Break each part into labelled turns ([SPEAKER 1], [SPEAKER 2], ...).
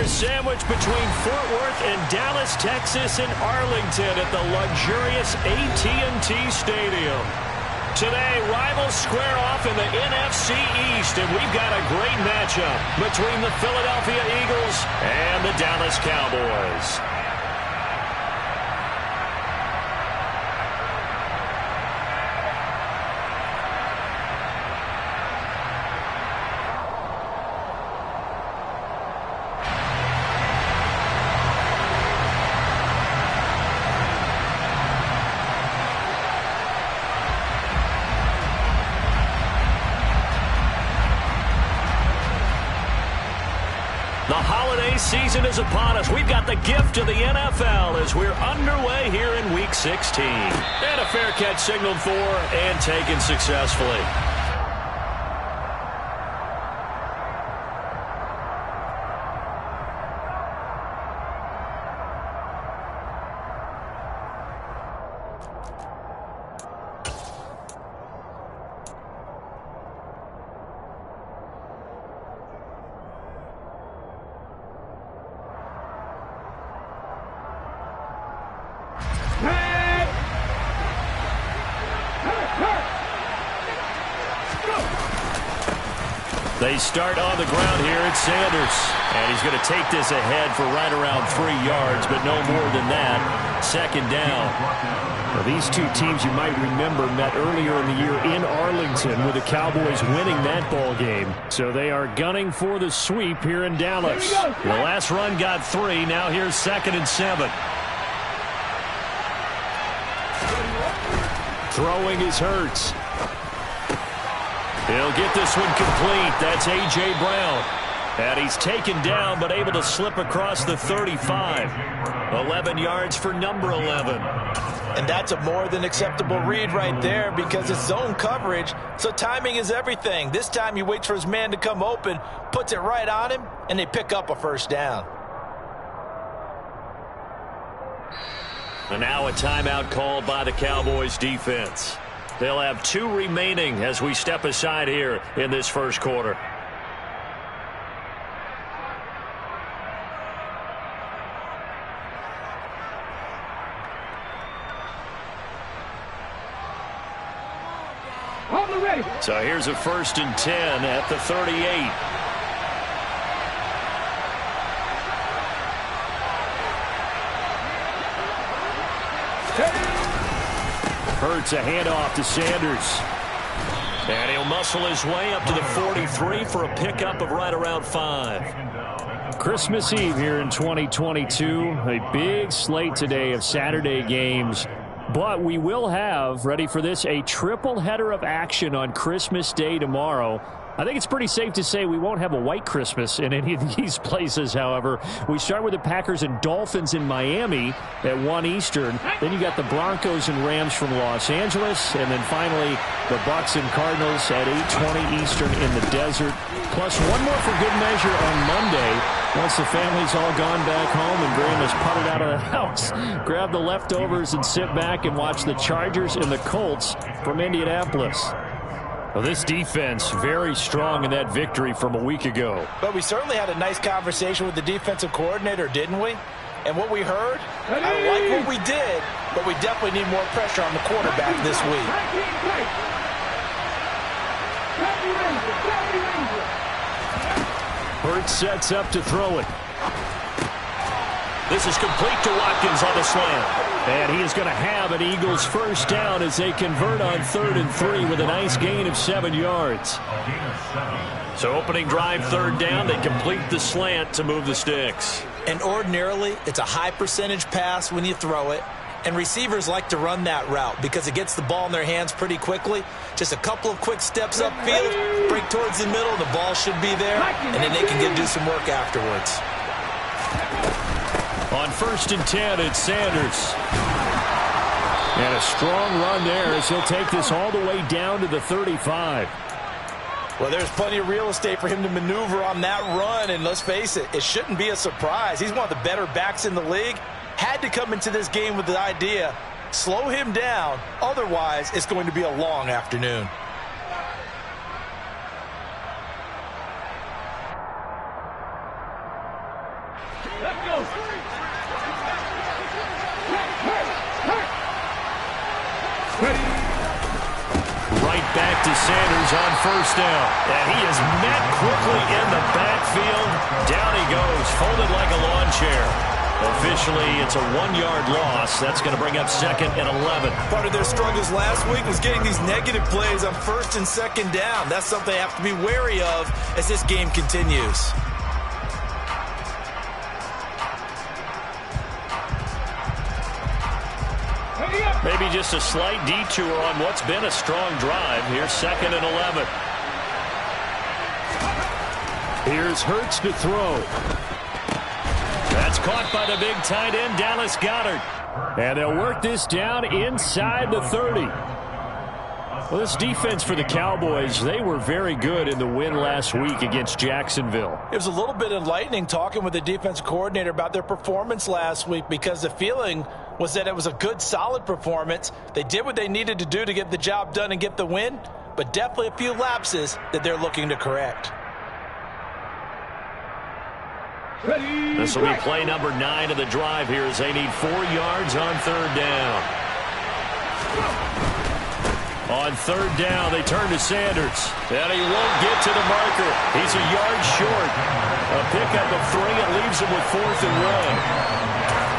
[SPEAKER 1] sandwich between Fort Worth and Dallas, Texas, and Arlington at the luxurious AT&T Stadium. Today, rivals square off in the NFC East, and we've got a great matchup between the Philadelphia Eagles and the Dallas Cowboys. The holiday season is upon us. We've got the gift of the NFL as we're underway here in Week 16. And a fair catch signaled for and taken successfully. They start on the ground here at Sanders. And he's going to take this ahead for right around 3 yards, but no more than that. Second down. Well, these two teams, you might remember, met earlier in the year in Arlington with the Cowboys winning that ball game. So they are gunning for the sweep here in Dallas. The last run got 3. Now here's 2nd and 7. Throwing is Hurts. He'll get this one complete. That's A.J. Brown. And he's taken down but able to slip across the 35. 11 yards for number 11.
[SPEAKER 2] And that's a more than acceptable read right there because it's zone coverage, so timing is everything. This time he waits for his man to come open, puts it right on him, and they pick up a first down.
[SPEAKER 1] And now a timeout called by the Cowboys defense. They'll have 2 remaining as we step aside here in this first quarter. So here's a 1st and 10 at the 38. Hurts a handoff to Sanders. And he'll muscle his way up to the 43 for a pickup of right around 5.
[SPEAKER 3] Christmas Eve here in 2022. A big slate today of Saturday games. But we will have, ready for this, a triple header of action on Christmas Day tomorrow. I think it's pretty safe to say we won't have a white Christmas in any of these places, however. We start with the Packers and Dolphins in Miami at 1 Eastern. Then you got the Broncos and Rams from Los Angeles. And then finally, the Bucs and Cardinals at 8:20 Eastern in the desert. Plus one more for good measure on Monday. Once the family's all gone back home and Graham has putted out of the house, grab the leftovers and sit back and watch the Chargers and the Colts from Indianapolis. Well, this defense very strong in that victory from a week ago.
[SPEAKER 2] But we certainly had a nice conversation with the defensive coordinator, didn't we? And what we heard, I like what we did, but we definitely need more pressure on the quarterback this week.
[SPEAKER 1] Hurts sets up to throw it. This is complete to Watkins on the slant. And he is going to have an Eagles first down as they convert on 3rd and 3 with a nice gain of 7 yards. So opening drive 3rd down, they complete the slant to move the sticks.
[SPEAKER 2] And ordinarily, it's a high percentage pass when you throw it. And receivers like to run that route because it gets the ball in their hands pretty quickly. Just a couple of quick steps upfield, break towards the middle, the ball should be there, and then they can do some work afterwards.
[SPEAKER 1] On 1st and 10, it's Sanders. And a strong run there as he'll take this all the way down to the 35.
[SPEAKER 2] Well, there's plenty of real estate for him to maneuver on that run, and let's face it, it shouldn't be a surprise. He's one of the better backs in the league. Had to come into this game with the idea, slow him down, otherwise it's going to be a long afternoon.
[SPEAKER 1] to Sanders on first down. And he is met quickly in the backfield. Down he goes, folded like a lawn chair. Officially, it's a 1-yard loss. That's going to bring up 2nd and 11.
[SPEAKER 2] Part of their struggles last week was getting these negative plays on 1st and 2nd down. That's something they have to be wary of as this game continues.
[SPEAKER 1] Maybe just a slight detour on what's been a strong drive. Here's 2nd and 11.
[SPEAKER 3] Here's Hurts to throw.
[SPEAKER 1] That's caught by the big tight end, Dallas Goedert.
[SPEAKER 3] And they'll work this down inside the 30. Well, this defense for the Cowboys, they were very good in the win last week against Jacksonville.
[SPEAKER 2] It was a little bit enlightening talking with the defense coordinator about their performance last week, because the feeling was that it was a good, solid performance. They did what they needed to do to get the job done and get the win, but definitely a few lapses that they're looking to correct.
[SPEAKER 1] This will be play number 9 of the drive here as they need 4 yards on 3rd down. On 3rd down, they turn to Sanders. And he won't get to the marker. He's a yard short. A pickup of 3. It leaves him with 4th and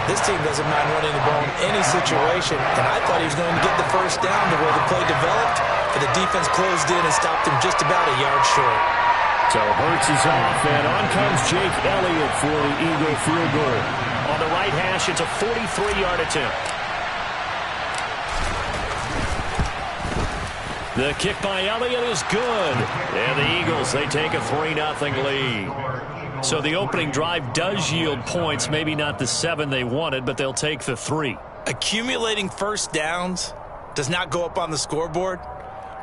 [SPEAKER 1] 1.
[SPEAKER 2] This team doesn't mind running the ball in any situation, and I thought he was going to get the first down the way the play developed, but the defense closed in and stopped him just about a yard short.
[SPEAKER 3] So Hurts is off, and on comes Jake Elliott for the Eagle field goal.
[SPEAKER 1] On the right hash, it's a 43-yard attempt. The kick by Elliott is good. And the Eagles, they take a 3-0 lead. So the opening drive does yield points, maybe not the 7 they wanted, but they'll take the 3.
[SPEAKER 2] Accumulating first downs does not go up on the scoreboard,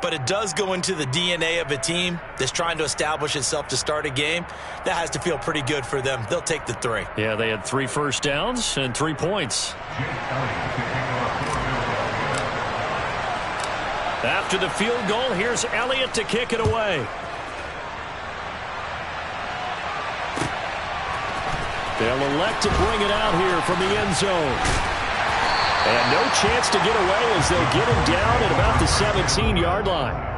[SPEAKER 2] but it does go into the DNA of a team that's trying to establish itself to start a game. That has to feel pretty good for them. They'll take the 3.
[SPEAKER 1] Yeah, they had 3 first downs and 3 points. After the field goal, here's Elliott to kick it away.
[SPEAKER 3] They'll elect to bring it out here from the end zone. And no chance to get away as they'll get him down at about the 17-yard line.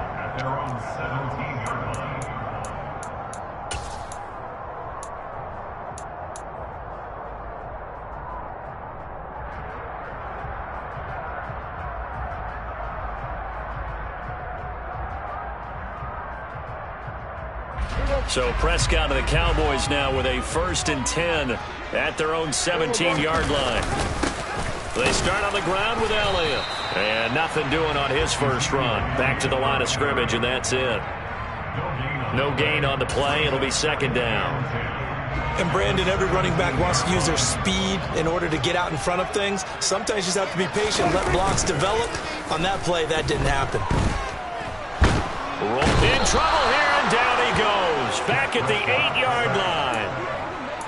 [SPEAKER 1] So Prescott and the Cowboys now with a 1st and 10 at their own 17-yard line. They start on the ground with Elliott. And nothing doing on his first run. Back to the line of scrimmage, and that's it. No gain on the play. It'll be 2nd down.
[SPEAKER 2] And Brandon, every running back wants to use their speed in order to get out in front of things. Sometimes you just have to be patient, let blocks develop. On that play, that didn't happen.
[SPEAKER 1] In trouble here, and down he goes. Back at the 8-yard line.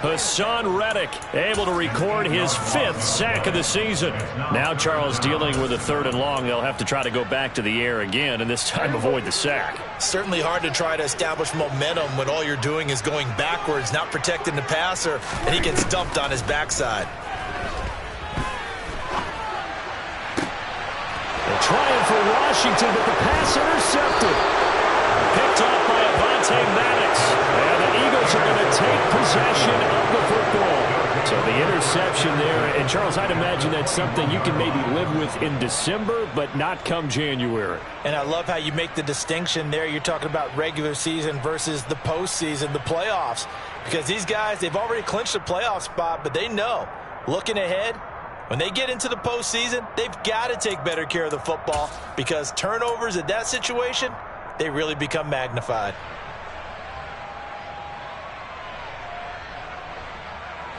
[SPEAKER 1] Hassan Reddick able to record his 5th sack of the season. Now Charles dealing with a 3rd and long. They'll have to try to go back to the air again, and this time avoid the sack.
[SPEAKER 2] Certainly hard to try to establish momentum when all you're doing is going backwards, not protecting the passer, and he gets dumped on his backside.
[SPEAKER 3] They're trying for Washington, but the pass intercepted.
[SPEAKER 1] Picked off by Avonte Maddox. And the Eagles are going to take possession of the football.
[SPEAKER 3] So the interception there. And, Charles, I'd imagine that's something you can maybe live with in December, but not come January.
[SPEAKER 2] And I love how you make the distinction there. You're talking about regular season versus the postseason, the playoffs. Because these guys, they've already clinched a playoff spot, but they know, looking ahead, when they get into the postseason, they've got to take better care of the football, because turnovers in that situation, they really become magnified.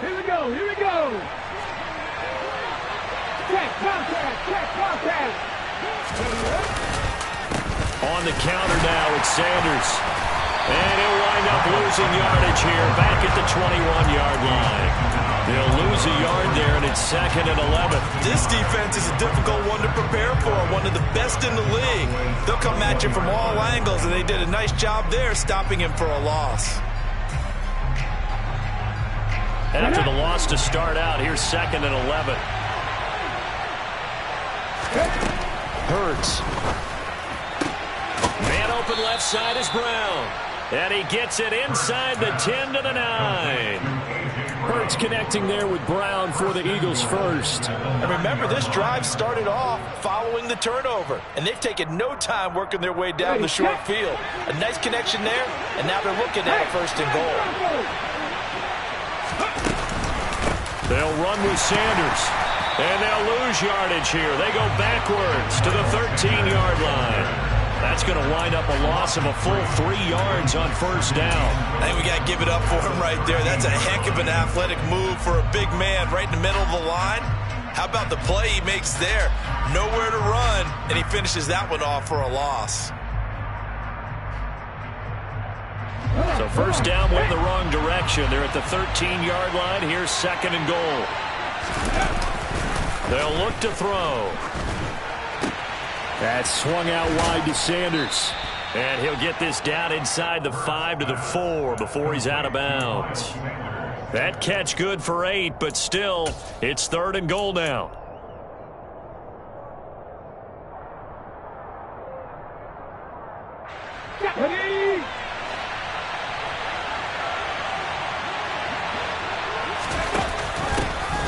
[SPEAKER 4] Here we go, here we go. Check, contact.
[SPEAKER 1] On the counter now, it's Sanders. And he'll wind up losing yardage here back at the 21-yard line. They'll lose a yard there, and it's 2nd and 11.
[SPEAKER 2] This defense is a difficult one to prepare for, one of the best in the league. They'll come at you from all angles, and they did a nice job there stopping him for a loss.
[SPEAKER 1] After the loss to start out, here's 2nd and 11.
[SPEAKER 3] Hurts.
[SPEAKER 1] open left side is Brown. And he gets it inside the 10 to the 9.
[SPEAKER 3] Hurts connecting there with Brown for the Eagles first.
[SPEAKER 2] And remember, this drive started off following the turnover, and they've taken no time working their way down the short field. A nice connection there, and now they're looking at a 1st and goal.
[SPEAKER 1] They'll run with Sanders, and they'll lose yardage here. They go backwards to the 13-yard line. That's going to wind up a loss of a full 3 yards on 1st down.
[SPEAKER 2] I think we got to give it up for him right there. That's a heck of an athletic move for a big man right in the middle of the line. How about the play he makes there? Nowhere to run, and he finishes that one off for a loss.
[SPEAKER 1] So 1st down went in the wrong direction. They're at the 13-yard line. Here's 2nd and goal. They'll look to throw.
[SPEAKER 3] That swung out wide to Sanders.
[SPEAKER 1] And he'll get this down inside the 5 to the 4 before he's out of bounds. That catch good for 8, but still, it's 3rd and goal now.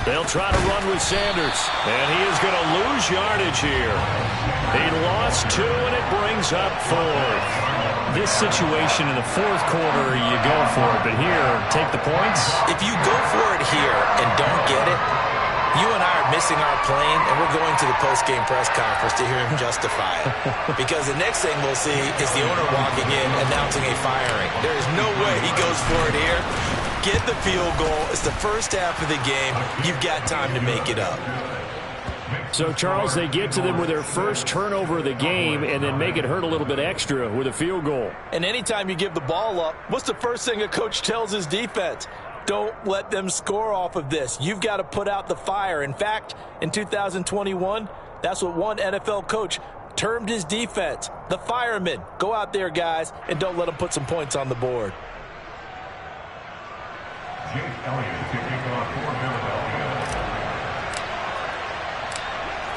[SPEAKER 1] They'll try to run with Sanders, and he is going to lose yardage here. He lost 2, and it brings up 4th.
[SPEAKER 3] This situation in the 4th quarter, you go for it, but here, take the points.
[SPEAKER 2] If you go for it here and don't get it, you and I are missing our plane, and we're going to the post-game press conference to hear him justify it. Because the next thing we'll see is the owner walking in announcing a firing. There is no way he goes for it here. Get the field goal. It's the first half of the game. You've got time to make it up.
[SPEAKER 3] So, Charles, they get to them with their first turnover of the game and then make it hurt a little bit extra with a field goal.
[SPEAKER 2] And anytime you give the ball up, what's the first thing a coach tells his defense? Don't let them score off of this. You've got to put out the fire. In fact, in 2021, that's what one NFL coach termed his defense, the firemen. Go out there, guys, and don't let them put some points on the board.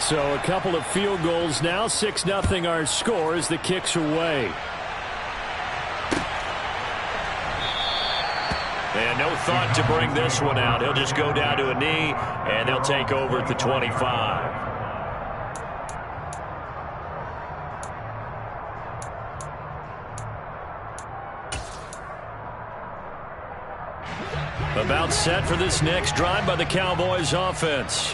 [SPEAKER 3] So a couple of field goals now. 6-0 our score as the kicks away.
[SPEAKER 1] And no thought to bring this one out. He'll just go down to a knee, and they'll take over at the 25. About set for this next drive by the Cowboys offense.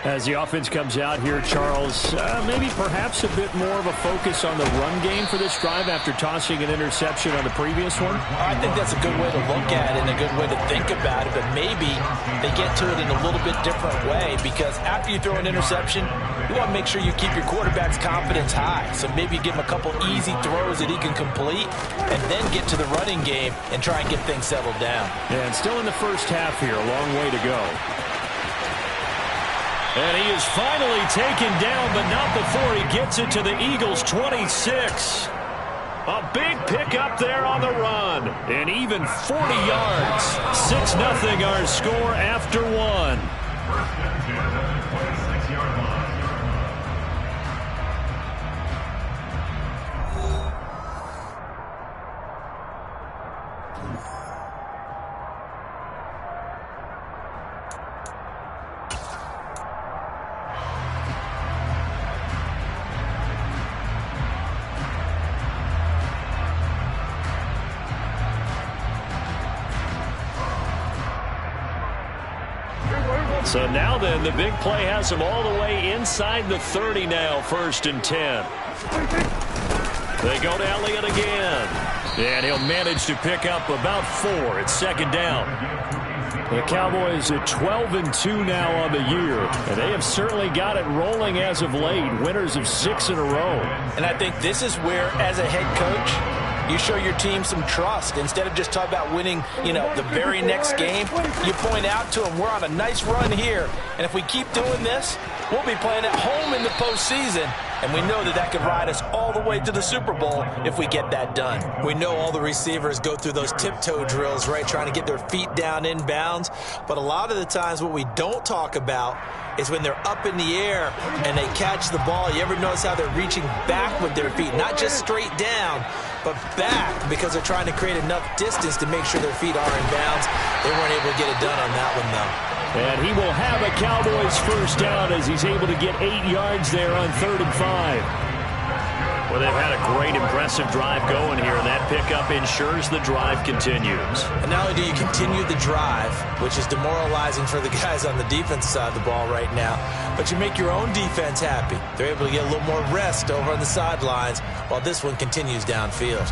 [SPEAKER 3] As the offense comes out here, Charles, maybe perhaps a bit more of a focus on the run game for this drive after tossing an interception on the previous one?
[SPEAKER 2] I think that's a good way to look at it and a good way to think about it, but maybe they get to it in a little bit different way because after you throw an interception, you want to make sure you keep your quarterback's confidence high. So maybe you give him a couple easy throws that he can complete and then get to the running game and try and get things settled down.
[SPEAKER 3] And still in the first half here, a long way to go.
[SPEAKER 1] And he is finally taken down, but not before he gets it to the Eagles' 26. A big pickup there on the run. And even 40 yards. 6-0 our score after one. So now then, the big play has him all the way inside the 30 now, 1st and 10. They go to Elliott again. And he'll manage to pick up about 4. It's 2nd down.
[SPEAKER 3] The Cowboys are 12-2 now on the year. And they have certainly got it rolling as of late. Winners of 6 in a row.
[SPEAKER 2] And I think this is where, as a head coach, you show your team some trust. Instead of just talking about winning, the very next game, you point out to them, we're on a nice run here. And if we keep doing this, we'll be playing at home in the postseason. And we know that that could ride us all the way to the Super Bowl if we get that done. We know all the receivers go through those tiptoe drills, right, trying to get their feet down inbounds. But a lot of the times what we don't talk about is when they're up in the air and they catch the ball. You ever notice how they're reaching back with their feet, not just straight down, but back, because they're trying to create enough distance to make sure their feet are in bounds. They weren't able to get it done on that one, though.
[SPEAKER 3] And he will have a Cowboys first down as he's able to get 8 yards there on 3rd and 5.
[SPEAKER 1] Well, they've had a great, impressive drive going here, and that pickup ensures the drive continues.
[SPEAKER 2] And not only do you continue the drive, which is demoralizing for the guys on the defense side of the ball right now, but you make your own defense happy. They're able to get a little more rest over on the sidelines while this one continues downfield.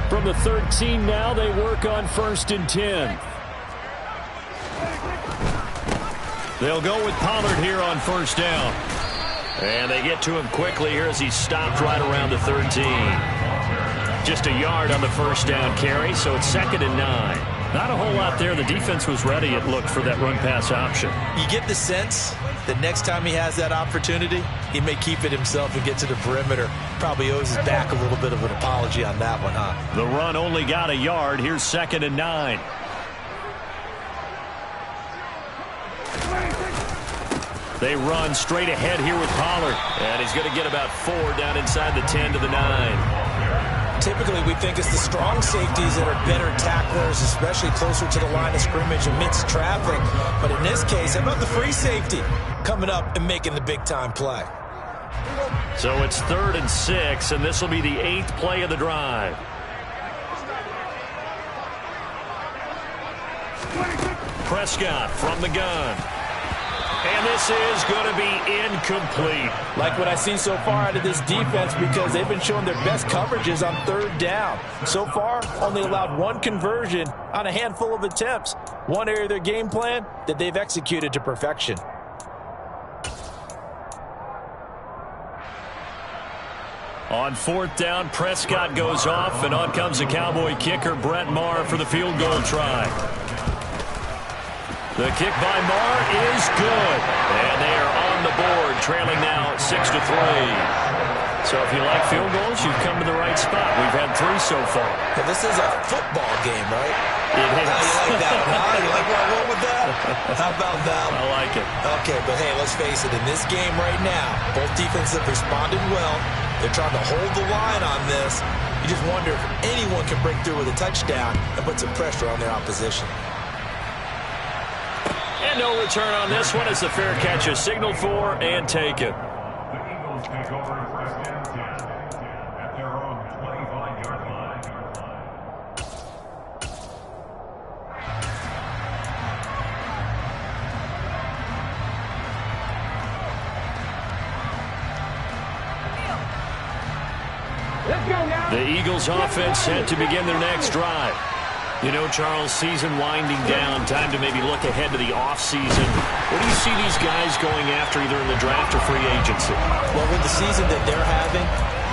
[SPEAKER 3] From the 13 now, they work on 1st and 10.
[SPEAKER 1] They'll go with Pollard here on 1st down. And they get to him quickly here as he stopped right around the 13. Just a yard on the 1st down carry, so it's 2nd and 9.
[SPEAKER 3] Not a whole lot there. The defense was ready, it looked, for that run-pass option.
[SPEAKER 2] You get the sense that next time he has that opportunity, he may keep it himself and get to the perimeter. Probably owes his back a little bit of an apology on that one, huh?
[SPEAKER 1] The run only got a yard. Here's 2nd and 9. They run straight ahead here with Pollard. And he's going to get about 4 down inside the 10 to the 9.
[SPEAKER 2] Typically, we think it's the strong safeties that are better tacklers, especially closer to the line of scrimmage amidst traffic. But in this case, how about the free safety coming up and making the big-time play?
[SPEAKER 1] So it's 3rd and 6, and this will be the 8th play of the drive. Prescott from the gun. And this is going to be incomplete.
[SPEAKER 2] Like what I've seen so far out of this defense, because they've been showing their best coverages on 3rd down. So far, only allowed 1 conversion on a handful of attempts. One area of their game plan that they've executed to perfection.
[SPEAKER 1] On 4th down, Prescott goes off, and on comes the Cowboy kicker, Brett Maher, for the field goal try. The kick by Maher is good. And they are on the board, trailing now 6-3. So if you like field goals, you've come to the right spot. We've had 3 so far.
[SPEAKER 2] But this is a football game, right?
[SPEAKER 1] It is.
[SPEAKER 2] How you like that one, huh? You like where I went with that? How about that one?
[SPEAKER 1] I like it.
[SPEAKER 2] Okay, but hey, let's face it. In this game right now, both defenses have responded well. They're trying to hold the line on this. You just wonder if anyone can break through with a touchdown and put some pressure on their opposition.
[SPEAKER 1] And no return on this one as the fair catch is signaled for and taken.
[SPEAKER 5] The Eagles take over first and 10 at their own 25-yard line.
[SPEAKER 4] Let's go now.
[SPEAKER 1] The Eagles offense set to begin their next drive. You know, Charles, season winding down, time to maybe look ahead to the offseason. What do you see these guys going after either in the draft or free agency?
[SPEAKER 2] Well, with the season that they're having,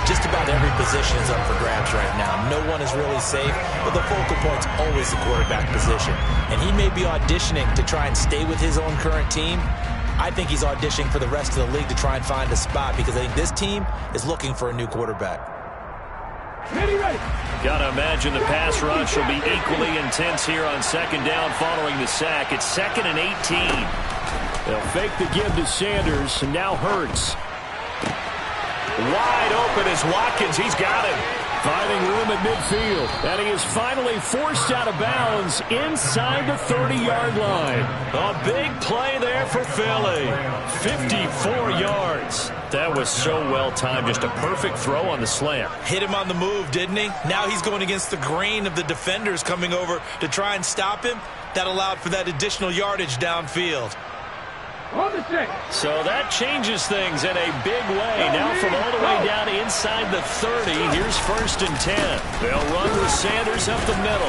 [SPEAKER 2] just about every position is up for grabs right now. No one is really safe, but the focal point's always the quarterback position. And he may be auditioning to try and stay with his own current team. I think he's auditioning for the rest of the league to try and find a spot because I think this team is looking for a new quarterback.
[SPEAKER 4] Ready.
[SPEAKER 1] Gotta imagine the pass rush will be equally intense here on 2nd down following the sack. It's 2nd and 18.
[SPEAKER 3] They'll fake the give to Sanders, and now Hurts.
[SPEAKER 1] Wide open is Watkins. He's got him.
[SPEAKER 3] Finding room at midfield. And he is finally forced out of bounds inside the 30-yard line.
[SPEAKER 1] A big play there for Philly. 54 yards. That was so well timed. Just a perfect throw on the slant.
[SPEAKER 2] Hit him on the move, didn't he? Now he's going against the grain of the defenders coming over to try and stop him. That allowed for that additional yardage downfield.
[SPEAKER 4] On the 6.
[SPEAKER 1] So that changes things in a big way. Now from all the way down inside the 30, here's 1st and 10. They'll run with Sanders up the middle.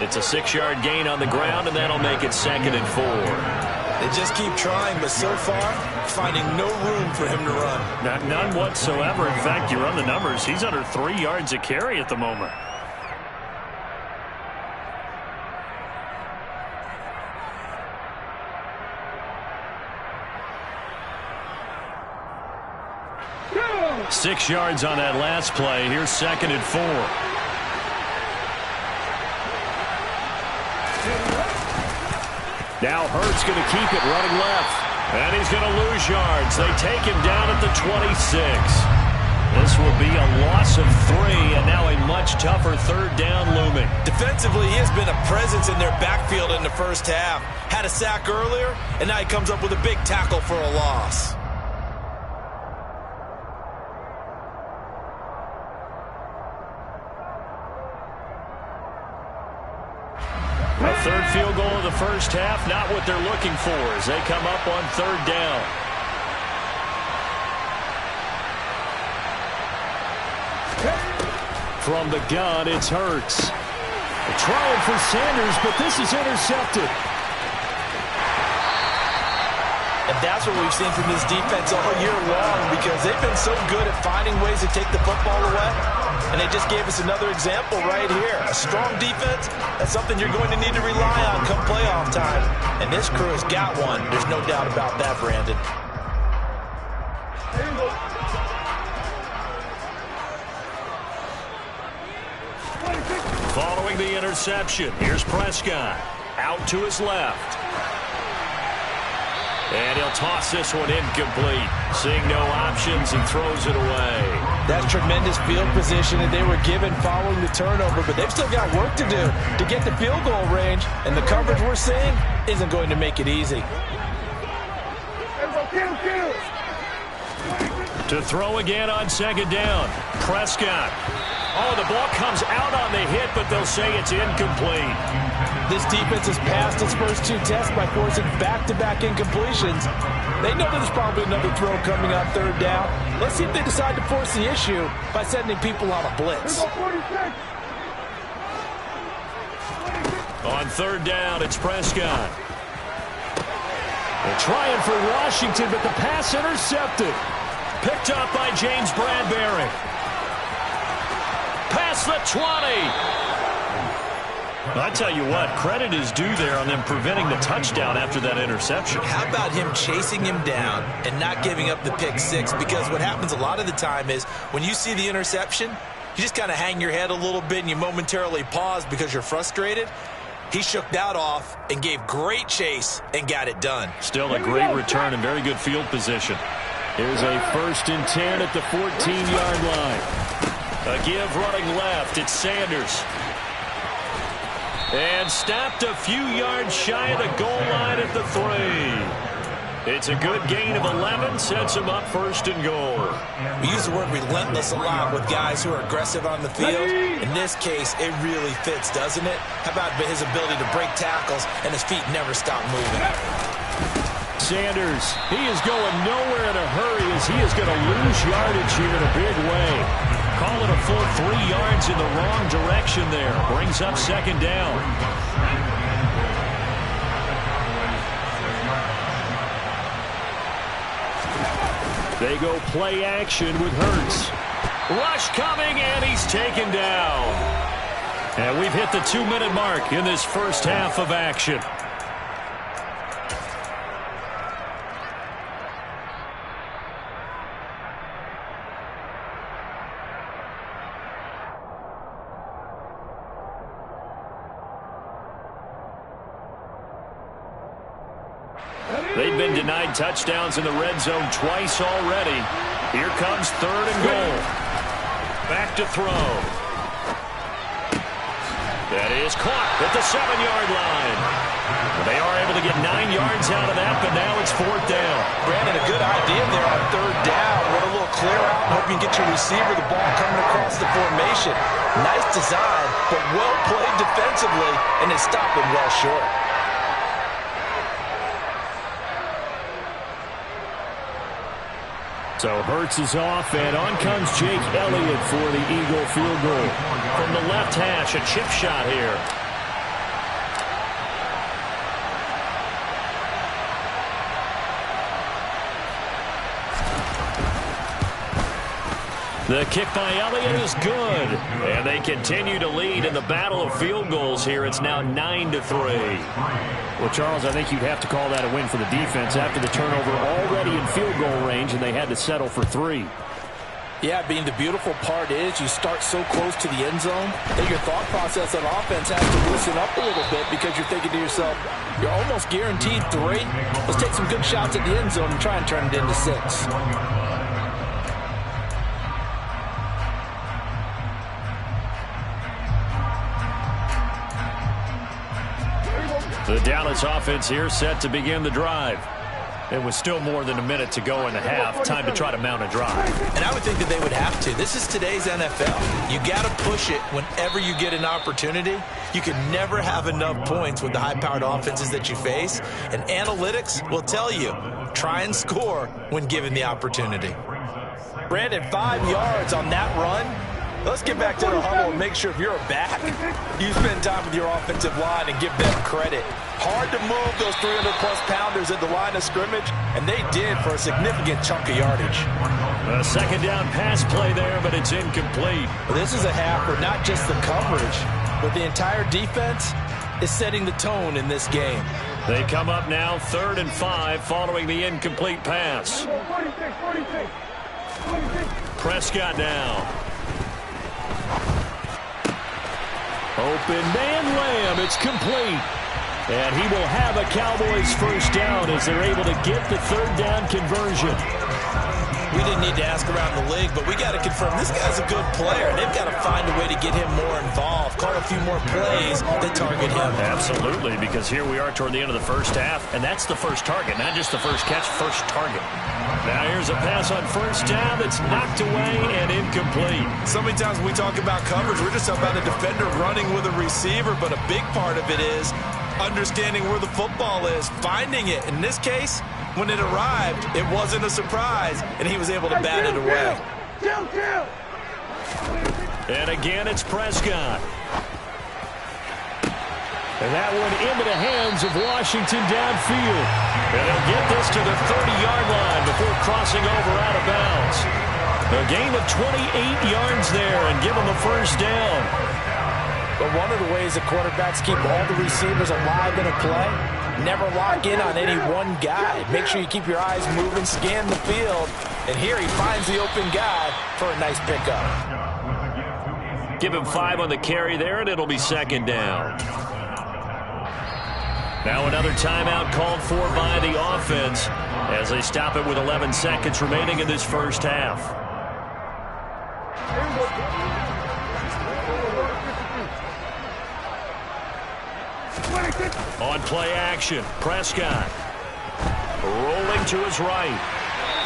[SPEAKER 1] It's a 6-yard gain on the ground, and that'll make it 2nd and 4.
[SPEAKER 2] They just keep trying, but so far, finding no room for him to run.
[SPEAKER 3] None whatsoever. In fact, you run the numbers. He's under 3 yards a carry at the moment.
[SPEAKER 1] 6 yards on that last play. Here's 2nd and 4. Now Hurts going to keep it running left. And he's going to lose yards. They take him down at the 26. This will be a loss of 3, and now a much tougher 3rd down looming.
[SPEAKER 2] Defensively, he has been a presence in their backfield in the first half. Had a sack earlier, and now he comes up with a big tackle for a loss.
[SPEAKER 1] A 3rd field goal in the first half, not what they're looking for as they come up on 3rd down. From the gun, it's Hurts. Trying for Sanders, but this is intercepted.
[SPEAKER 2] And that's what we've seen from this defense all year long, because they've been so good at finding ways to take the football away. And they just gave us another example right here. A strong defense, that's something you're going to need to rely on come playoff time. And this crew has got one. There's no doubt about that, Brandon.
[SPEAKER 1] Following the interception, here's Prescott. Out to his left. And he'll toss this one incomplete. Seeing no options, he throws it away.
[SPEAKER 2] That's tremendous field position that they were given following the turnover, but they've still got work to do to get the field goal range, and the coverage we're seeing isn't going to make it easy.
[SPEAKER 1] To throw again on 2nd down. Prescott. Oh, the ball comes out on the hit, but they'll say it's incomplete.
[SPEAKER 2] This defense has passed its first 2 tests by forcing back-to-back incompletions. They know there's probably another throw coming on 3rd down. Let's see if they decide to force the issue by sending people on a blitz.
[SPEAKER 1] On 3rd down, it's Prescott. They're trying for Washington, but the pass intercepted. Picked up by James Bradbury. Past the 20. I tell you what, credit is due there on them preventing the touchdown after that interception.
[SPEAKER 2] How about him chasing him down and not giving up the pick 6? Because what happens a lot of the time is when you see the interception, you just kind of hang your head a little bit and you momentarily pause because you're frustrated. He shook that off and gave great chase and got it done.
[SPEAKER 1] Still a great return and very good field position. Here's a 1st and 10 at the 14-yard line. A give running left. It's Sanders. And stopped a few yards shy of the goal line at the 3. It's a good gain of 11. Sets him up 1st and goal.
[SPEAKER 2] We use the word relentless a lot with guys who are aggressive on the field. In this case, it really fits, doesn't it? How about his ability to break tackles and his feet never stop moving?
[SPEAKER 1] Sanders, he is going nowhere in a hurry as he is going to lose yardage here in a big way. Call it a full 3 yards in the wrong direction there. Brings up 2nd down. They go play action with Hurts. Rush coming, and he's taken down. And we've hit the 2-minute mark in this first half of action. They've been denied touchdowns in the red zone twice already. Here comes 3rd and goal. Back to throw. That is caught at the 7-yard line. They are able to get 9 yards out of that, but now it's 4th down.
[SPEAKER 2] Brandon, a good idea there on 3rd down. Run a little clear out and hope you can get your receiver the ball coming across the formation. Nice design, but well played defensively, and they stop him well short.
[SPEAKER 1] So Hurts is off, and on comes Jake Elliott for the Eagle field goal. From the left hash, a chip shot here. The kick by Elliott is good. And they continue to lead in the battle of field goals here. It's now 9-3.
[SPEAKER 3] Well, Charles, I think you'd have to call that a win for the defense after the turnover already in field goal range, and they had to settle for 3.
[SPEAKER 2] Yeah, the beautiful part is you start so close to the end zone that your thought process on offense has to loosen up a little bit because you're thinking to yourself, you're almost guaranteed 3. Let's take some good shots at the end zone and try and turn it into 6.
[SPEAKER 3] The Dallas offense here set to begin the drive. It was still more than a minute to go in the half. Time to try to mount a drive.
[SPEAKER 2] And I would think that they would have to. This is today's NFL. You got to push it whenever you get an opportunity. You can never have enough points with the high-powered offenses that you face. And analytics will tell you, try and score when given the opportunity. Brandon, 5 yards on that run. Let's get back to the huddle and make sure if you're a back, you spend time with your offensive line and give them credit. Hard to move those 300-plus pounders at the line of scrimmage, and they did for a significant chunk of yardage.
[SPEAKER 3] A second down pass play there, but it's incomplete.
[SPEAKER 2] Well, this is a half where not just the coverage, but the entire defense is setting the tone in this game.
[SPEAKER 3] They come up now 3rd and 5 following the incomplete pass. Prescott now. Open man Lamb. It's complete. And he will have a Cowboys first down as they're able to get the 3rd down conversion.
[SPEAKER 2] We didn't need to ask around the league, but we got to confirm this guy's a good player. They've got to find a way to get him more involved, call a few more plays that target him.
[SPEAKER 3] Absolutely, because here we are toward the end of the first half, and that's the first target, not just the first catch, first target. Now here's a pass on first down that's knocked away and incomplete.
[SPEAKER 2] So many times when we talk about coverage, we're just talking about a defender running with a receiver, but a big part of it is understanding where the football is, finding it. In this case, when it arrived, it wasn't a surprise, and he was able to bat it away.
[SPEAKER 3] And again, it's Prescott. And that one into the hands of Washington downfield. And they'll get this to the 30-yard line before crossing over out of bounds. A gain of 28 yards there and give them a first down.
[SPEAKER 2] But one of the ways that quarterbacks keep all the receivers alive in a play, never lock in on any one guy. Make sure you keep your eyes moving, scan the field. And here he finds the open guy for a nice pickup.
[SPEAKER 3] Give him 5 on the carry there, and it'll be 2nd down. Now another timeout called for by the offense as they stop it with 11 seconds remaining in this first half. On play action, Prescott rolling to his right.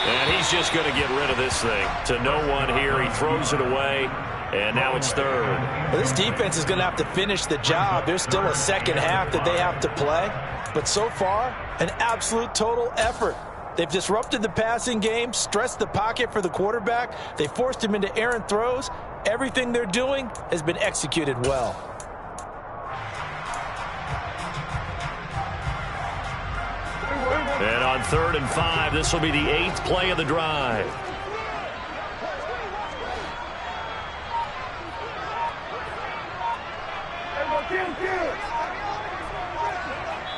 [SPEAKER 3] And he's just going to get rid of this thing to no one here. He throws it away, and now it's 3rd.
[SPEAKER 2] Well, this defense is going to have to finish the job. There's still a second half that they have to play. But so far, an absolute total effort. They've disrupted the passing game, stressed the pocket for the quarterback. They forced him into errant throws. Everything they're doing has been executed well.
[SPEAKER 3] And on 3rd and 5, this will be the 8th play of the drive.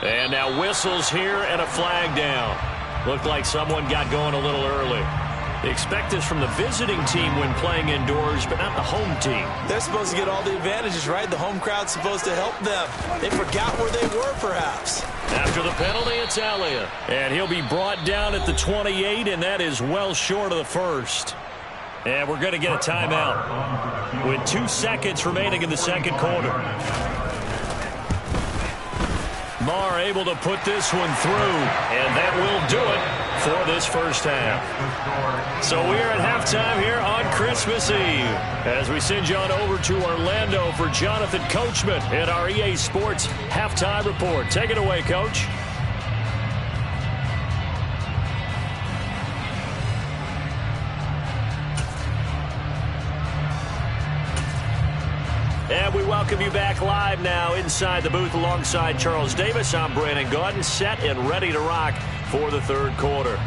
[SPEAKER 3] And now whistles here and a flag down. Looked like someone got going a little early. They expect this from the visiting team when playing indoors, but not the home team.
[SPEAKER 2] They're supposed to get all the advantages, right? The home crowd's supposed to help them. They forgot where they were, perhaps.
[SPEAKER 3] After the penalty, it's Elliott. And he'll be brought down at the 28, and that is well short of the first. And we're going to get a timeout with 2 seconds remaining in the second quarter. Marr able to put this one through, and that will do it for this first half. So we're at halftime here on Christmas Eve as we send you on over to Orlando for Jonathan Coachman in our EA Sports Halftime Report. Take it away, Coach. And we welcome you back live now inside the booth alongside Charles Davis. I'm Brandon Gaudin, set and ready to rock for the third quarter.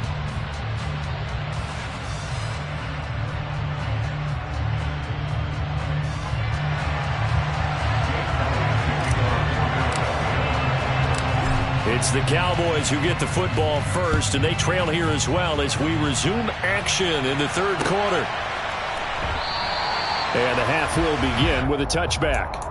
[SPEAKER 3] It's the Cowboys who get the football first, and they trail here as well as we resume action in the third quarter. And the half will begin with a touchback.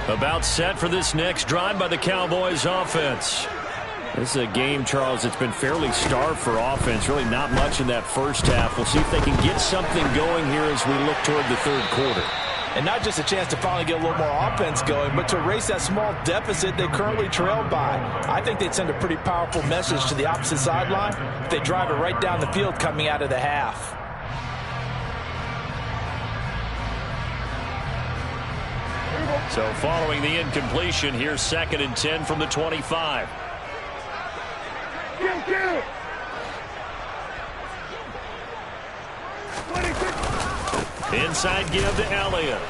[SPEAKER 3] About set for this next drive by the Cowboys offense. This is a game, Charles, that's been fairly starved for offense. Really not much in that first half. We'll see if they can get something going here as we look toward the third quarter.
[SPEAKER 2] And not just a chance to finally get a little more offense going, but to erase that small deficit they currently trailed by. I think they'd send a pretty powerful message to the opposite sideline if they drive it right down the field coming out of the half.
[SPEAKER 1] So following the incompletion, here's 2nd and 10 from the 25. Inside give to Elliott.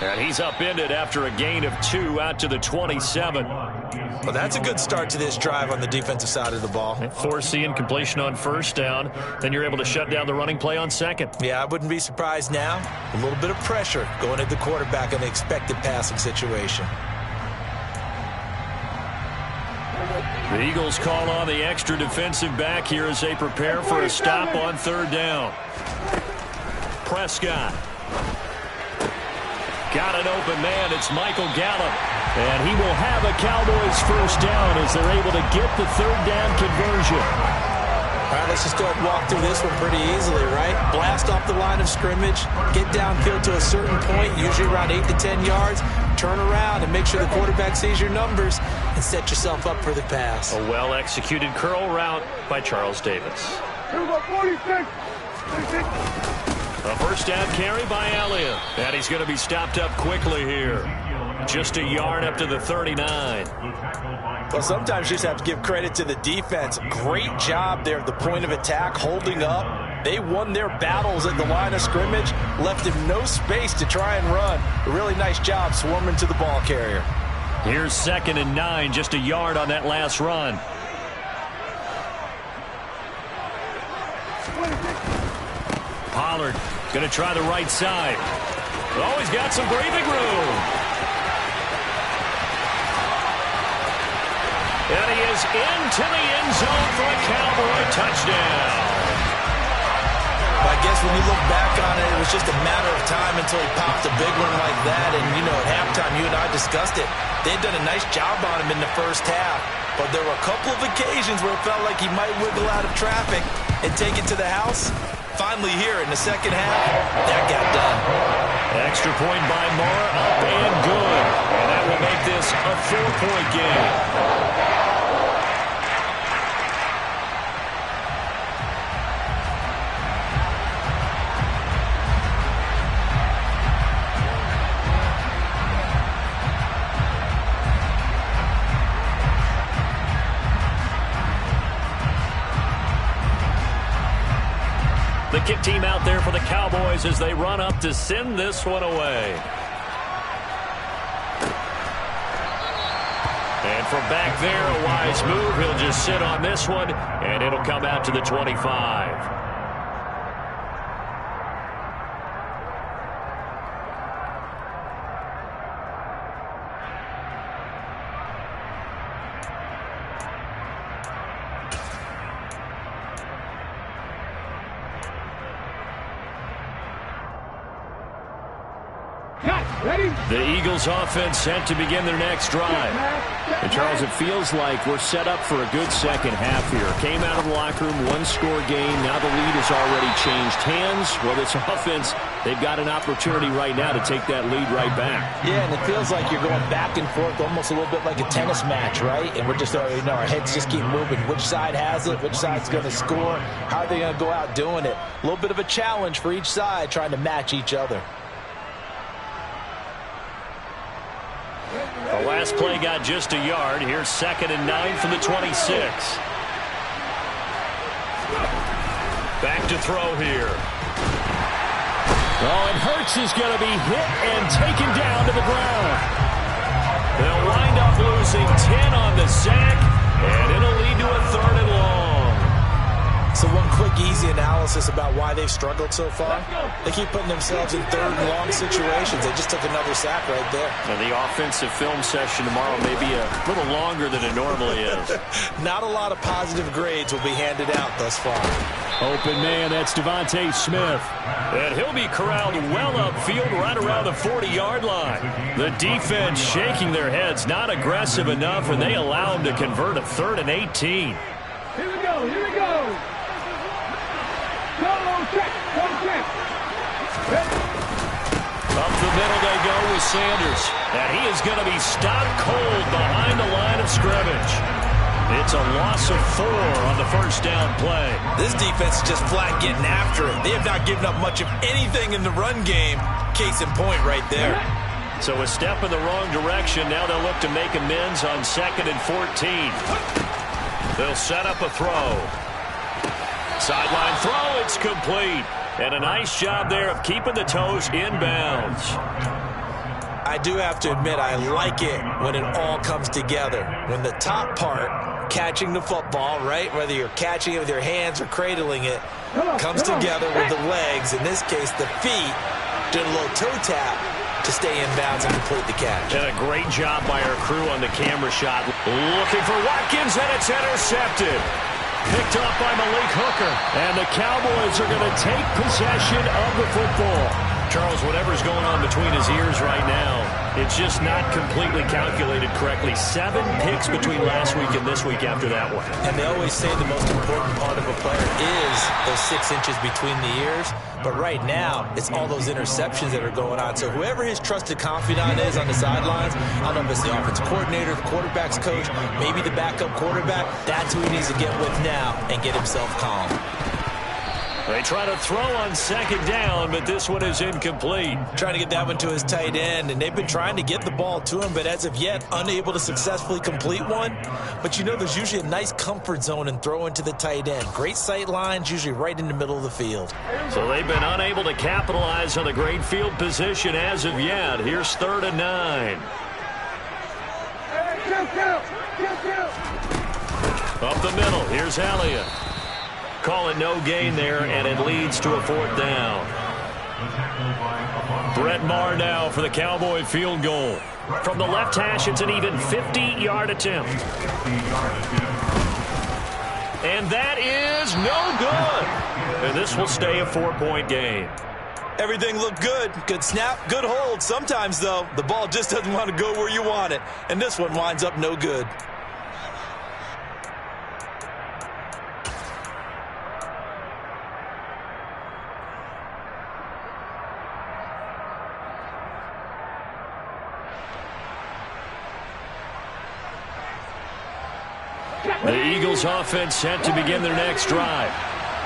[SPEAKER 1] And he's upended after a gain of 2 out to the 27.
[SPEAKER 2] Well, that's a good start to this drive on the defensive side of the ball.
[SPEAKER 1] Force the incompletion on first down. Then you're able to shut down the running play on second.
[SPEAKER 2] Yeah, I wouldn't be surprised now. A little bit of pressure going at the quarterback in the expected passing situation.
[SPEAKER 1] The Eagles call on the extra defensive back here as they prepare for a stop on third down. Prescott. Got an open man. It's Michael Gallup. And he will have a Cowboys first down as they're able to get the third down conversion.
[SPEAKER 2] All right, let's just go ahead and walk through this one pretty easily, right? Blast off the line of scrimmage, get downfield to a certain point, usually around 8 to 10 yards, turn around and make sure the quarterback sees your numbers and set yourself up for the pass.
[SPEAKER 1] A well-executed curl route by Charles Davis. A first down carry by Elliott. And he's going to be stopped up quickly here. Just a yard up to the 39.
[SPEAKER 2] Well, sometimes you just have to give credit to the defense. Great job there at the point of attack, holding up. They won their battles at the line of scrimmage, left him no space to try and run. A really nice job swarming to the ball carrier.
[SPEAKER 1] Here's 2nd and 9, just a yard on that last run. Pollard going to try the right side. Oh, he's got some breathing room. And he is into the end zone for a Cowboy touchdown.
[SPEAKER 2] I guess when you look back on it, it was just a matter of time until he popped a big one like that. And, you know, at halftime, you and I discussed it. They'd done a nice job on him in the first half. But there were a couple of occasions where it felt like he might wiggle out of traffic and take it to the house. Finally here in the second half, that got done.
[SPEAKER 1] Extra point by Moore, up and good. And that will make this a 4-point game. The kick team out there for the Cowboys as they run up to send this one away. And from back there, a wise move. He'll just sit on this one, and it'll come out to the 25.
[SPEAKER 3] The Eagles offense set to begin their next drive. And Charles, it feels like we're set up for a good second half here. Came out of the locker room, one-score game. Now the lead has already changed hands. Well, this offense, they've got an opportunity right now to take that lead right back.
[SPEAKER 2] Yeah, and it feels like you're going back and forth almost a little bit like a tennis match, right? And we're just, our heads just keep moving. Which side has it? Which side's going to score? How are they going to go out doing it? A little bit of a challenge for each side trying to match each other.
[SPEAKER 3] The last play got just a yard. Here's 2nd and 9 from the 26. Back to throw here. Oh, and Hurts is going to be hit and taken down to the ground. They'll wind up losing 10 on the sack, and it'll lead to a 3rd and long.
[SPEAKER 2] So one quick, easy analysis about why they've struggled so far. They keep putting themselves in 3rd and long situations. They just took another sack right there.
[SPEAKER 3] Now the offensive film session tomorrow may be a little longer than it normally is.
[SPEAKER 2] Not a lot of positive grades will be handed out thus far.
[SPEAKER 3] Open man, that's Devontae Smith. And he'll be corralled well upfield right around the 40-yard line. The defense shaking their heads, not aggressive enough, and they allow him to convert a 3rd and 18.
[SPEAKER 4] Here we go, here we go. Check.
[SPEAKER 3] Up the middle they go with Sanders. And he is going to be stopped cold behind the line of scrimmage. It's a loss of 4 on the first down play.
[SPEAKER 2] This defense is just flat getting after it. They have not given up much of anything in the run game. Case in point right there.
[SPEAKER 3] So a step in the wrong direction. Now they'll look to make amends on 2nd and 14. They'll set up a throw. Sideline throw, it's complete. And a nice job there of keeping the toes inbounds.
[SPEAKER 2] I do have to admit, I like it when it all comes together. When the top part, catching the football, right, whether you're catching it with your hands or cradling it, comes together with the legs, in this case the feet, doing a little toe tap to stay in bounds and complete the catch.
[SPEAKER 3] And a great job by our crew on the camera shot. Looking for Watkins, and it's intercepted. Picked up by Malik Hooker. And the Cowboys are going to take possession of the football. Charles, whatever's going on between his ears right now, it's just not completely calculated correctly. 7 picks between last week and this week after that one.
[SPEAKER 2] And they always say the most important part of a player is those 6 inches between the ears. But right now, it's all those interceptions that are going on. So whoever his trusted confidant is on the sidelines, I don't know if it's the offense coordinator, the quarterback's coach, maybe the backup quarterback, that's who he needs to get with now and get himself calm.
[SPEAKER 3] They try to throw on 2nd down, but this one is incomplete.
[SPEAKER 2] Trying to get that one to his tight end, and they've been trying to get the ball to him, but as of yet, unable to successfully complete one. But you know, there's usually a nice comfort zone in throwing to the tight end. Great sight lines, usually right in the middle of the field.
[SPEAKER 3] So they've been unable to capitalize on the great field position as of yet. Here's 3rd and 9. Up the middle, here's Elliott. Call it no gain there, and it leads to a 4th down. Brett Maher now for the Cowboy field goal. From the left hash, it's an even 50-yard attempt. And that is no good. And this will stay a 4-point game.
[SPEAKER 2] Everything looked good. Good snap, good hold. Sometimes, though, the ball just doesn't want to go where you want it. And this one winds up no good.
[SPEAKER 3] The Eagles offense set to begin their next drive.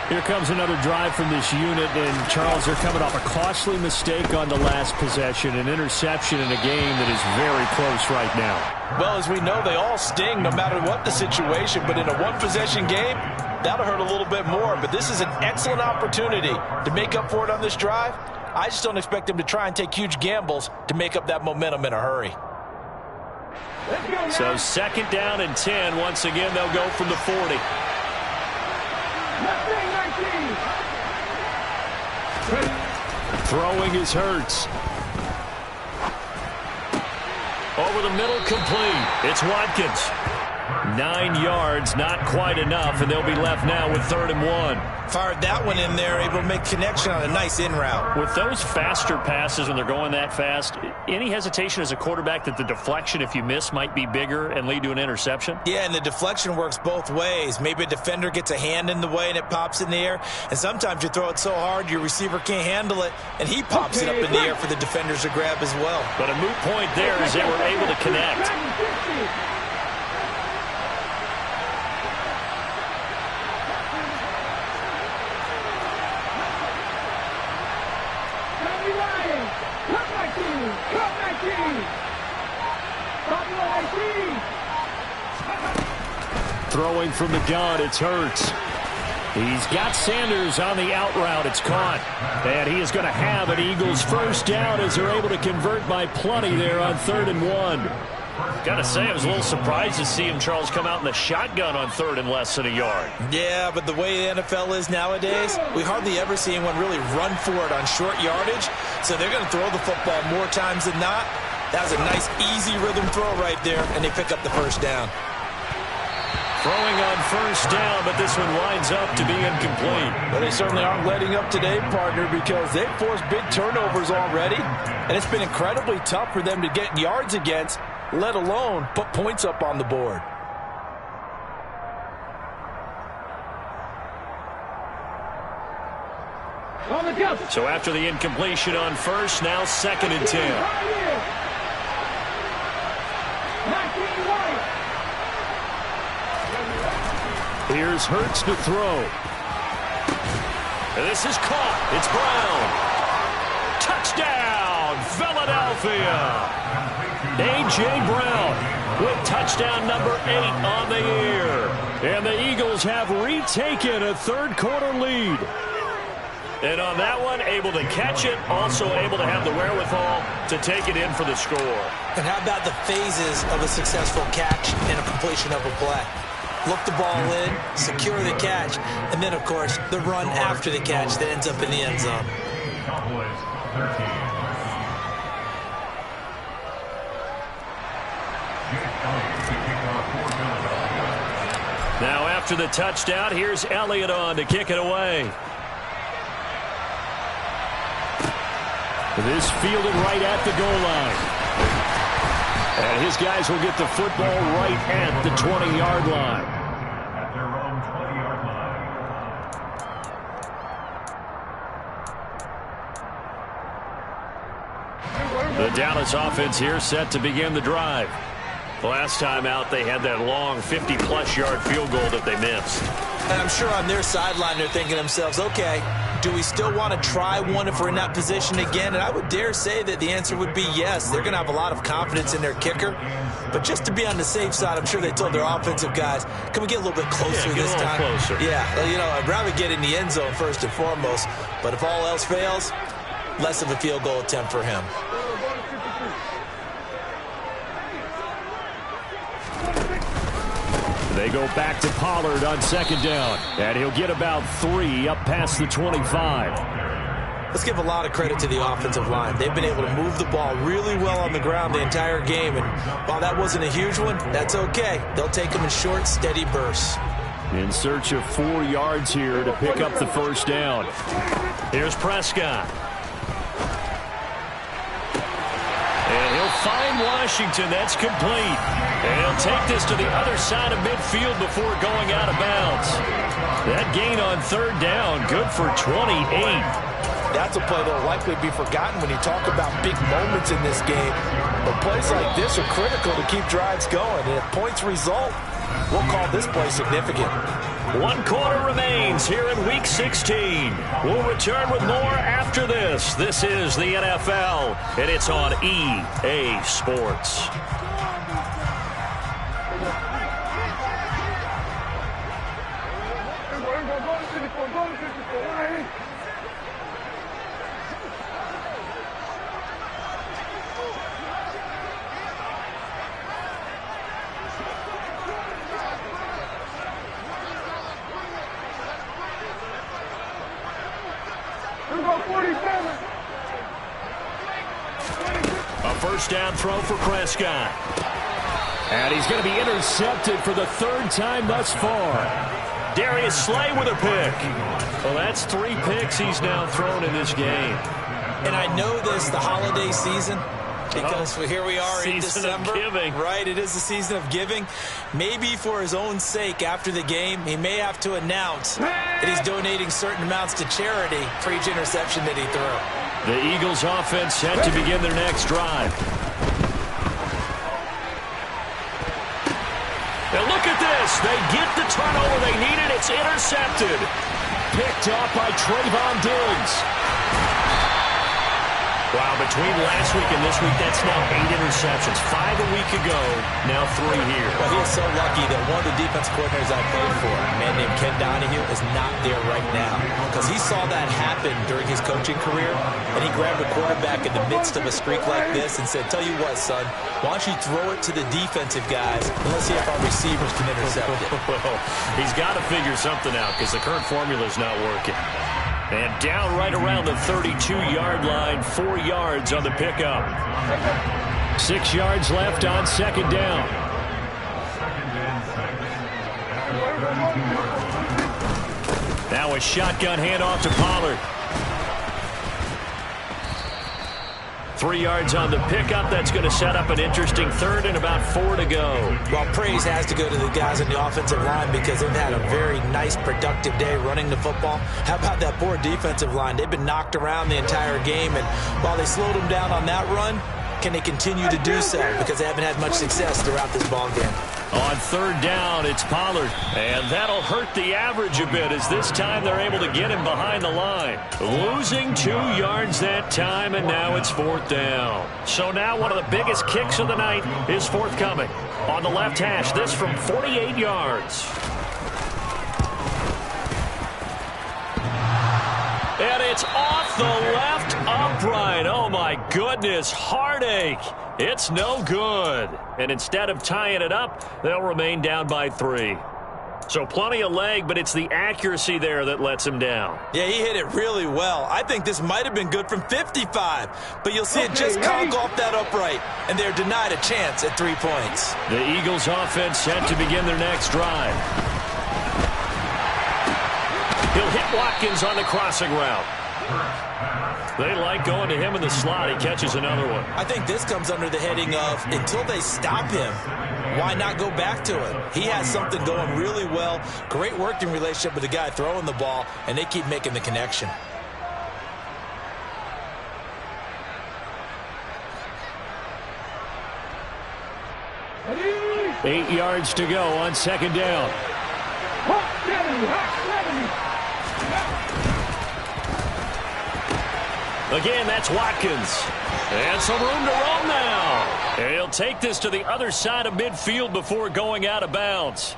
[SPEAKER 3] Here comes another drive from this unit, and Charles, they're coming off a costly mistake on the last possession, an interception in a game that is very close right now.
[SPEAKER 2] Well, as we know, they all sting no matter what the situation, but in a one-possession game, that'll hurt a little bit more. But this is an excellent opportunity to make up for it on this drive. I just don't expect them to try and take huge gambles to make up that momentum in a hurry.
[SPEAKER 3] So 2nd down and 10. Once again, they'll go from the 40. Throwing is Hurts. Over the middle, complete. It's Watkins. 9 yards, not quite enough, and they'll be left now with 3rd and 1.
[SPEAKER 2] Fired that one in there, able to make connection on a nice in route.
[SPEAKER 3] With those faster passes when they're going that fast, any hesitation as a quarterback that the deflection, if you miss, might be bigger and lead to an interception?
[SPEAKER 2] Yeah, and the deflection works both ways. Maybe a defender gets a hand in the way and it pops in the air. And sometimes you throw it so hard your receiver can't handle it, and he pops it up in the air for the defenders to grab as well.
[SPEAKER 3] But a moot point there as they were able to connect. Throwing from the gun, it's Hurts. He's got Sanders on the out route. It's caught. And he is going to have an Eagles first down as they're able to convert by plenty there on 3rd and 1. Got to say, I was a little surprised to see him, Charles, come out in the shotgun on 3rd and less than a yard.
[SPEAKER 2] Yeah, but the way the NFL is nowadays, we hardly ever see anyone really run for it on short yardage. So they're going to throw the football more times than not. That was a nice, easy rhythm throw right there, and they pick up the first down.
[SPEAKER 3] Throwing on first down, but this one winds up to be incomplete.
[SPEAKER 6] But they certainly aren't letting up today, partner, because they've forced big turnovers already, and it's been incredibly tough for them to get yards against, let alone put points up on the board.
[SPEAKER 3] So after the incompletion on first, now 2nd and 10. Here's Hurts to throw. And this is caught. It's Brown. Touchdown, Philadelphia. A.J. Brown with touchdown number 8 on the year. And the Eagles have retaken a 3rd quarter lead. And on that one, able to catch it, also able to have the wherewithal to take it in for the score.
[SPEAKER 2] And how about the phases of a successful catch and a completion of a play? Look the ball in, secure the catch, and then, of course, the run after the catch that ends up in the end zone.
[SPEAKER 5] Cowboys 13.
[SPEAKER 3] Now after the touchdown, here's Elliott on to kick it away. This fielded right at the goal line. And his guys will get the football right at the 20-yard line.
[SPEAKER 5] At their own 20-yard line.
[SPEAKER 3] The Dallas offense here set to begin the drive. The last time out, they had that long 50-plus yard field goal that they missed.
[SPEAKER 2] And I'm sure on their sideline they're thinking to themselves, okay, do we still want to try one if we're in that position again? And I would dare say that the answer would be yes. They're going to have a lot of confidence in their kicker. But just to be on the safe side, I'm sure they told their offensive guys, can we get a little bit closer this time?
[SPEAKER 3] Closer.
[SPEAKER 2] Yeah, you know, I'd rather get in the end zone first and foremost. But if all else fails, less of a field goal attempt for him.
[SPEAKER 3] They go back to Pollard on 2nd down. And he'll get about 3 up past the 25.
[SPEAKER 2] Let's give a lot of credit to the offensive line. They've been able to move the ball really well on the ground the entire game. And while that wasn't a huge one, that's okay. They'll take them in short, steady bursts.
[SPEAKER 3] In search of 4 yards here to pick up the first down. Here's Prescott. And he'll find Washington. That's complete. And he'll take this to the other side of midfield before going out of bounds. That gain on 3rd down, good for 28.
[SPEAKER 6] That's a play that will likely be forgotten when you talk about big moments in this game. But plays like this are critical to keep drives going. And if points result, we'll call this play significant.
[SPEAKER 3] 1 quarter remains here in Week 16. We'll return with more after this. This is the NFL, and it's on EA Sports. A first down throw for Prescott. And he's going to be intercepted for the 3rd time thus far.
[SPEAKER 1] Darius Slay with a pick. Well, that's 3 picks he's now thrown in this game.
[SPEAKER 2] And I know this, the holiday season, because here we are in December. Right, it is the season of giving. Maybe for his own sake after the game, he may have to announce that he's donating certain amounts to charity for each interception that he threw.
[SPEAKER 1] The Eagles offense set to begin their next drive. Now look at this. They get the turnover they needed. It's intercepted. Picked off by Trayvon Diggs. Wow, between last week and this week, that's now 8 interceptions. 5 a week ago, now 3 here.
[SPEAKER 2] Well, he is so lucky that one of the defense coordinators I played for, a man named Ken Donahue, is not there right now. Because he saw that happen during his coaching career, and he grabbed a quarterback in the midst of a streak like this and said, tell you what, son, why don't you throw it to the defensive guys, and let's see if our receivers can intercept it.
[SPEAKER 1] Well, he's got to figure something out because the current formula is not working. And down right around the 32-yard line, 4 yards on the pickup. 6 yards left on second down. Now a shotgun handoff to Pollard. 3 yards on the pickup. That's going to set up an interesting third and about 4 to go.
[SPEAKER 2] Well, praise has to go to the guys on the offensive line because they've had a very nice, productive day running the football. How about that poor defensive line? They've been knocked around the entire game, and while they slowed them down on that run, can they continue to do so? Because they haven't had much success throughout this ball game.
[SPEAKER 1] On third down, it's Pollard. And that'll hurt the average a bit as this time they're able to get him behind the line. Losing 2 yards that time, and now it's 4th down. So now one of the biggest kicks of the night is forthcoming. On the left hash, this from 48 yards. And it's off the left upright. Oh, my goodness. Heartache. It's no good. And instead of tying it up, they'll remain down by 3. So plenty of leg, but it's the accuracy there that lets him down.
[SPEAKER 2] Yeah, he hit it really well. I think this might have been good from 55. But you'll see it just conk off that upright. And they're denied a chance at 3 points.
[SPEAKER 1] The Eagles offense set to begin their next drive. He'll hit Watkins on the crossing route. They like going to him in the slot. He catches another one.
[SPEAKER 2] I think this comes under the heading of until they stop him, why not go back to it? He has something going really well. Great working relationship with the guy throwing the ball, and they keep making the connection.
[SPEAKER 3] Eight yards to go on second down.
[SPEAKER 1] Again, that's Watkins. And some room to roam now. And he'll take this to the other side of midfield before going out of bounds.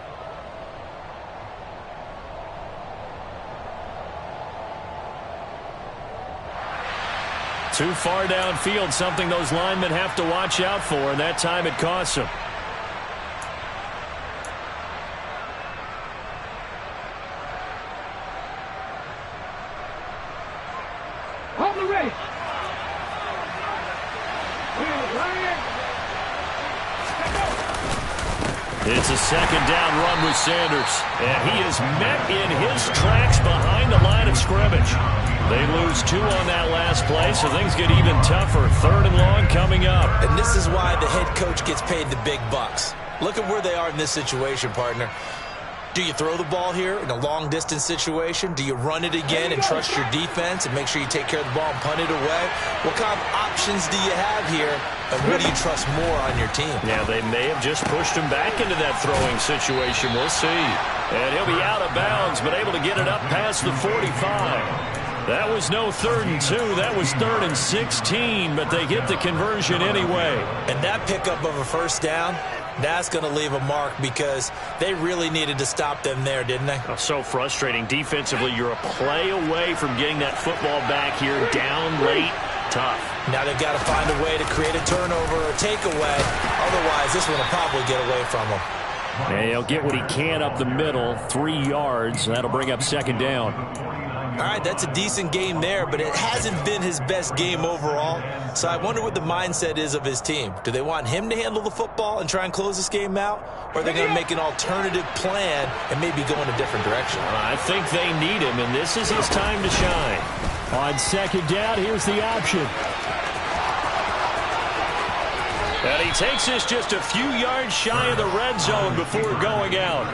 [SPEAKER 1] Too far downfield, something those linemen have to watch out for, and that time it costs them. It's a second down run with Sanders. And he is met in his tracks behind the line of scrimmage. They lose 2 on that last play, so things get even tougher. 3rd and long coming up.
[SPEAKER 2] And this is why the head coach gets paid the big bucks. Look at where they are in this situation, partner. Do you throw the ball here in a long-distance situation? Do you run it again and trust your defense and make sure you take care of the ball and punt it away? What kind of options do you have here, and what do you trust more on your team?
[SPEAKER 1] Yeah, they may have just pushed him back into that throwing situation. We'll see. And he'll be out of bounds, but able to get it up past the 45. That was no 3rd and 2. That was 3rd and 16, but they get the conversion anyway.
[SPEAKER 2] And that pickup of a first down, that's going to leave a mark because they really needed to stop them there, didn't they?
[SPEAKER 1] Oh, so frustrating. Defensively, you're a play away from getting that football back here down late. Tough.
[SPEAKER 2] Now they've got to find a way to create a turnover or takeaway. Otherwise, this one will probably get away from them.
[SPEAKER 3] And he'll get what he can up the middle, 3 yards. That'll bring up second down.
[SPEAKER 2] All right, that's a decent game there, but it hasn't been his best game overall. So I wonder what the mindset is of his team. Do they want him to handle the football and try and close this game out? Or are they going to make an alternative plan and maybe go in a different direction?
[SPEAKER 1] I think they need him, and this is his time to shine.
[SPEAKER 3] On second down, here's the option.
[SPEAKER 1] And he takes this just a few yards shy of the red zone before going out.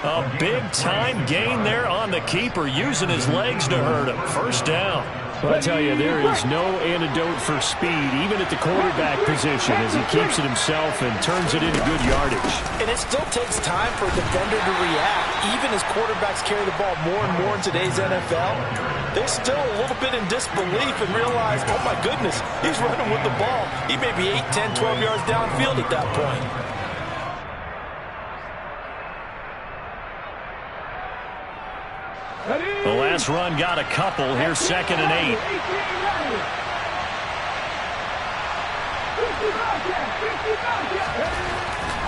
[SPEAKER 1] A big-time gain there on the keeper, using his legs to hurt him. First down.
[SPEAKER 3] Well, I tell you, there is no antidote for speed, even at the quarterback position, as he keeps it himself and turns it into good yardage.
[SPEAKER 6] And it still takes time for a defender to react. Even as quarterbacks carry the ball more and more in today's NFL, they're still a little bit in disbelief and realize, oh my goodness, he's running with the ball. He may be 8, 10, 12 yards downfield at that point.
[SPEAKER 1] The last run got a couple. Here's 2nd and 8.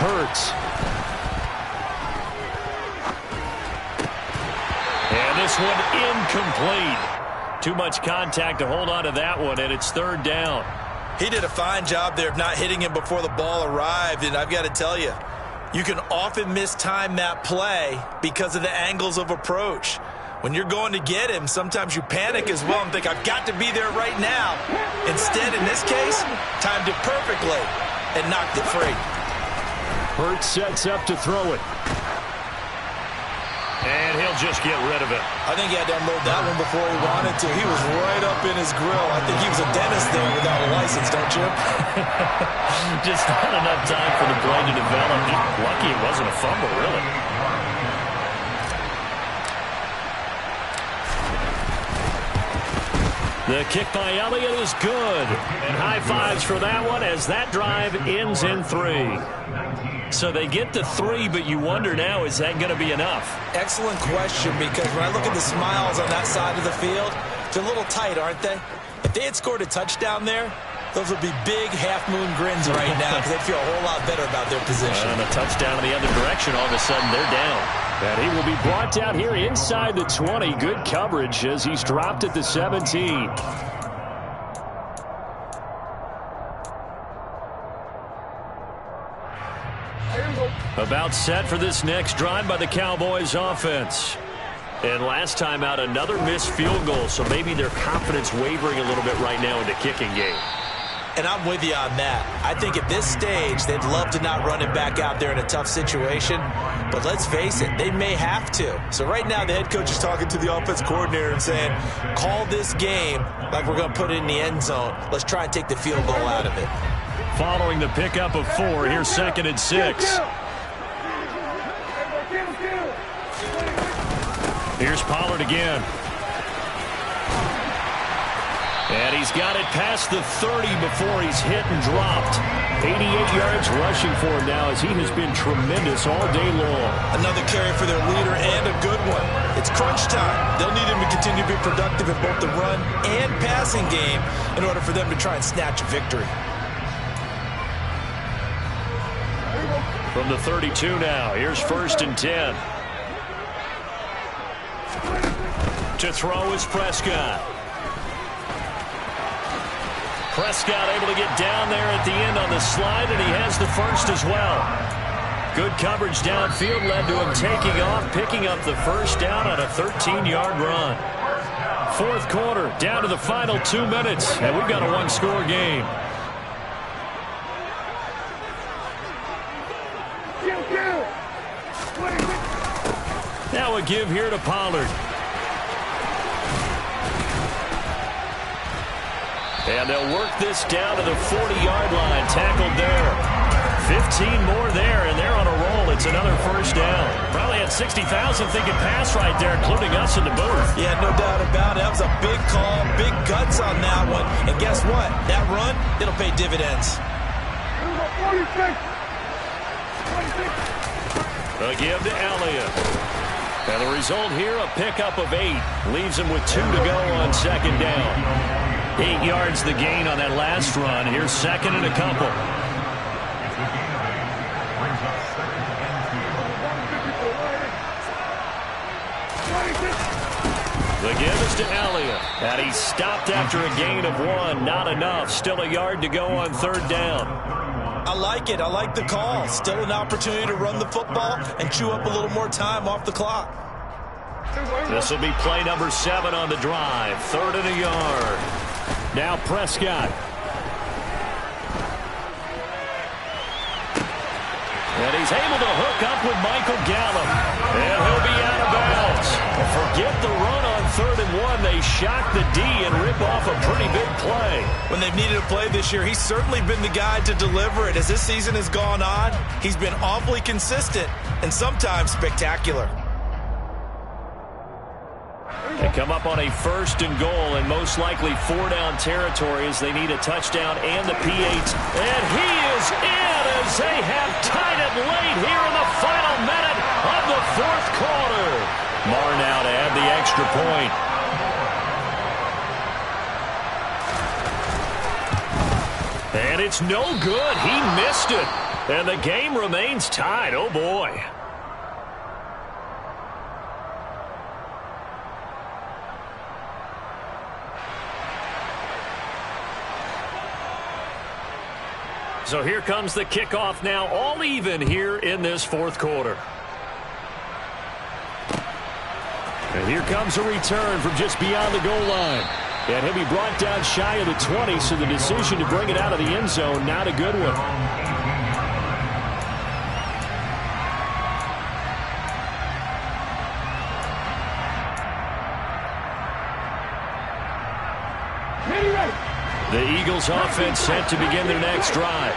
[SPEAKER 3] Hurts.
[SPEAKER 1] And this one incomplete. Too much contact to hold on to that one, and it's 3rd down.
[SPEAKER 2] He did a fine job there of not hitting him before the ball arrived, and I've got to tell you, you can often mistime that play because of the angles of approach. When you're going to get him, sometimes you panic as well and think, I've got to be there right now. Instead, in this case, timed it perfectly and knocked it free.
[SPEAKER 3] Hurts sets up to throw it.
[SPEAKER 1] And he'll just get rid of it.
[SPEAKER 2] I think he had to unload that one before he wanted to. He was right up in his grill. I think he was a dentist there without a license, don't you?
[SPEAKER 1] Just not enough time for the play to develop. Just lucky it wasn't a fumble, really. The kick by Elliott is good. And high fives for that one as that drive ends in 3. So they get to 3, but you wonder now, is that going to be enough?
[SPEAKER 2] Excellent question, because when I look at the smiles on that side of the field, they're a little tight, aren't they? If they had scored a touchdown there, those would be big half-moon grins right now because they'd feel a whole lot better about their position.
[SPEAKER 1] And a touchdown in the other direction, all of a sudden they're down.
[SPEAKER 3] And he will be brought down here inside the 20. Good coverage as he's dropped at the 17. About set for this next drive by the Cowboys offense. And last time out, another missed field goal, so maybe their confidence wavering a little bit right now in the kicking game.
[SPEAKER 2] And I'm with you on that. I think at this stage, they'd love to not run him back out there in a tough situation. But let's face it, they may have to. So right now, the head coach is talking to the offense coordinator and saying, call this game like we're going to put it in the end zone. Let's try and take the field goal out of it.
[SPEAKER 3] Following the pickup of 4, here's 2nd and 6. Here's Pollard again. And he's got it past the 30 before he's hit and dropped. 88 yards rushing for him now as he has been tremendous all day long.
[SPEAKER 2] Another carry for their leader and a good one. It's crunch time. They'll need him to continue to be productive in both the run and passing game in order for them to try and snatch a victory.
[SPEAKER 3] From the 32 now, here's 1st and 10. To throw is Prescott. Prescott able to get down there at the end on the slide, and he has the first as well. Good coverage downfield led to him taking off, picking up the first down on a 13-yard run. 4th quarter, down to the final 2 minutes, and we've got a one-score game. Now a give here to Pollard. And they'll work this down to the 40-yard line. Tackled there. 15 more there, and they're on a roll. It's another first down. Probably had 60,000 thinking pass right there, including us in the booth.
[SPEAKER 2] Yeah, no doubt about it. That was a big call, big guts on that one. And guess what? That run, it'll pay dividends.
[SPEAKER 3] A give to Elliott. And the result here, a pickup of 8. Leaves him with 2 to go on 2nd down. 8 yards the gain on that last run. Here's 2nd and a couple.
[SPEAKER 1] The give is to Elliott. And he stopped after a gain of 1. Not enough. Still a yard to go on 3rd down.
[SPEAKER 2] I like it. I like the call. Still an opportunity to run the football and chew up a little more time off the clock.
[SPEAKER 1] This will be play number 7 on the drive. 3rd and a yard.
[SPEAKER 3] Now Prescott.
[SPEAKER 1] And he's able to hook up with Michael Gallup. And he'll be out of bounds. Forget the run on 3rd and 1. They shock the D and rip off a pretty big play.
[SPEAKER 2] When they've needed a play this year, he's certainly been the guy to deliver it. As this season has gone on, he's been awfully consistent and sometimes spectacular.
[SPEAKER 1] They come up on a 1st and goal and most likely 4-down territory as they need a touchdown and the P8. And he is in as they have tied it late here in the final minute of the 4th quarter. Marr now to add the extra point. And it's no good. He missed it. And the game remains tied. Oh, boy. So here comes the kickoff now, all even here in this 4th quarter. And here comes a return from just beyond the goal line. And he'll be brought down shy of the 20, so the decision to bring it out of the end zone, not a good one. The Eagles offense set to begin their next drive.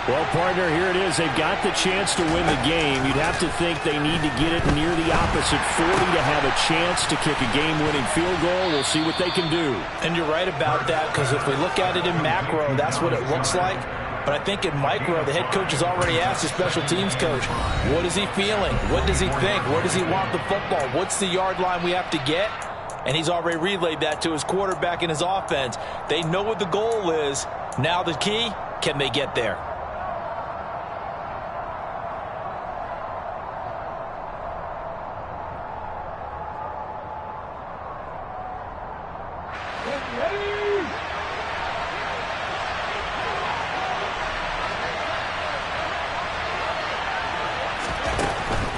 [SPEAKER 3] Well, partner, here it is. They've got the chance to win the game. You'd have to think they need to get it near the opposite 40 to have a chance to kick a game-winning field goal. We'll see what they can do.
[SPEAKER 2] And you're right about that, because if we look at it in macro, that's what it looks like. But I think in micro, the head coach has already asked the special teams coach, what is he feeling? What does he think? Where does he want the football? What's the yard line we have to get? And he's already relayed that to his quarterback and his offense. They know what the goal is. Now the key, can they get there?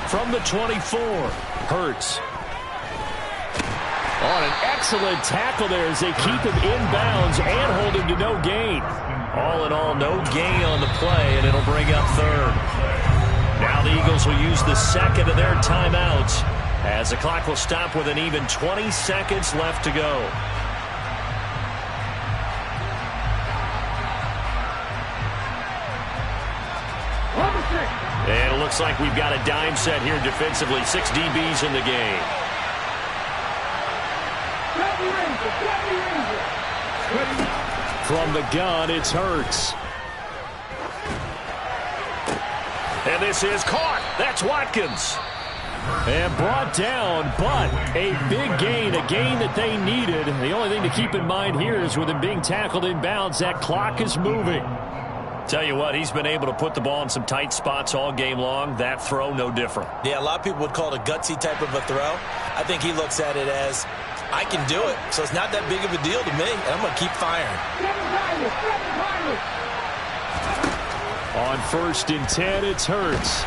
[SPEAKER 1] From the 24, Hurts. On an excellent tackle there as they keep him inbounds and hold him to no gain. All in all, no gain on the play, and it'll bring up 3rd. Now the Eagles will use the 2nd of their timeouts as the clock will stop with an even 20 seconds left to go. And it looks like we've got a dime set here defensively. 6 DBs in the game.
[SPEAKER 3] From the gun, it's Hurts.
[SPEAKER 1] And this is caught. That's Watkins.
[SPEAKER 3] And brought down, but a big gain, a gain that they needed. The only thing to keep in mind here is with him being tackled in bounds, that clock is moving.
[SPEAKER 1] Tell you what, he's been able to put the ball in some tight spots all game long. That throw, no different.
[SPEAKER 2] Yeah, a lot of people would call it a gutsy type of a throw. I think he looks at it as, I can do it, so it's not that big of a deal to me, and I'm going to keep firing.
[SPEAKER 3] On 1st and 10, it's Hurts.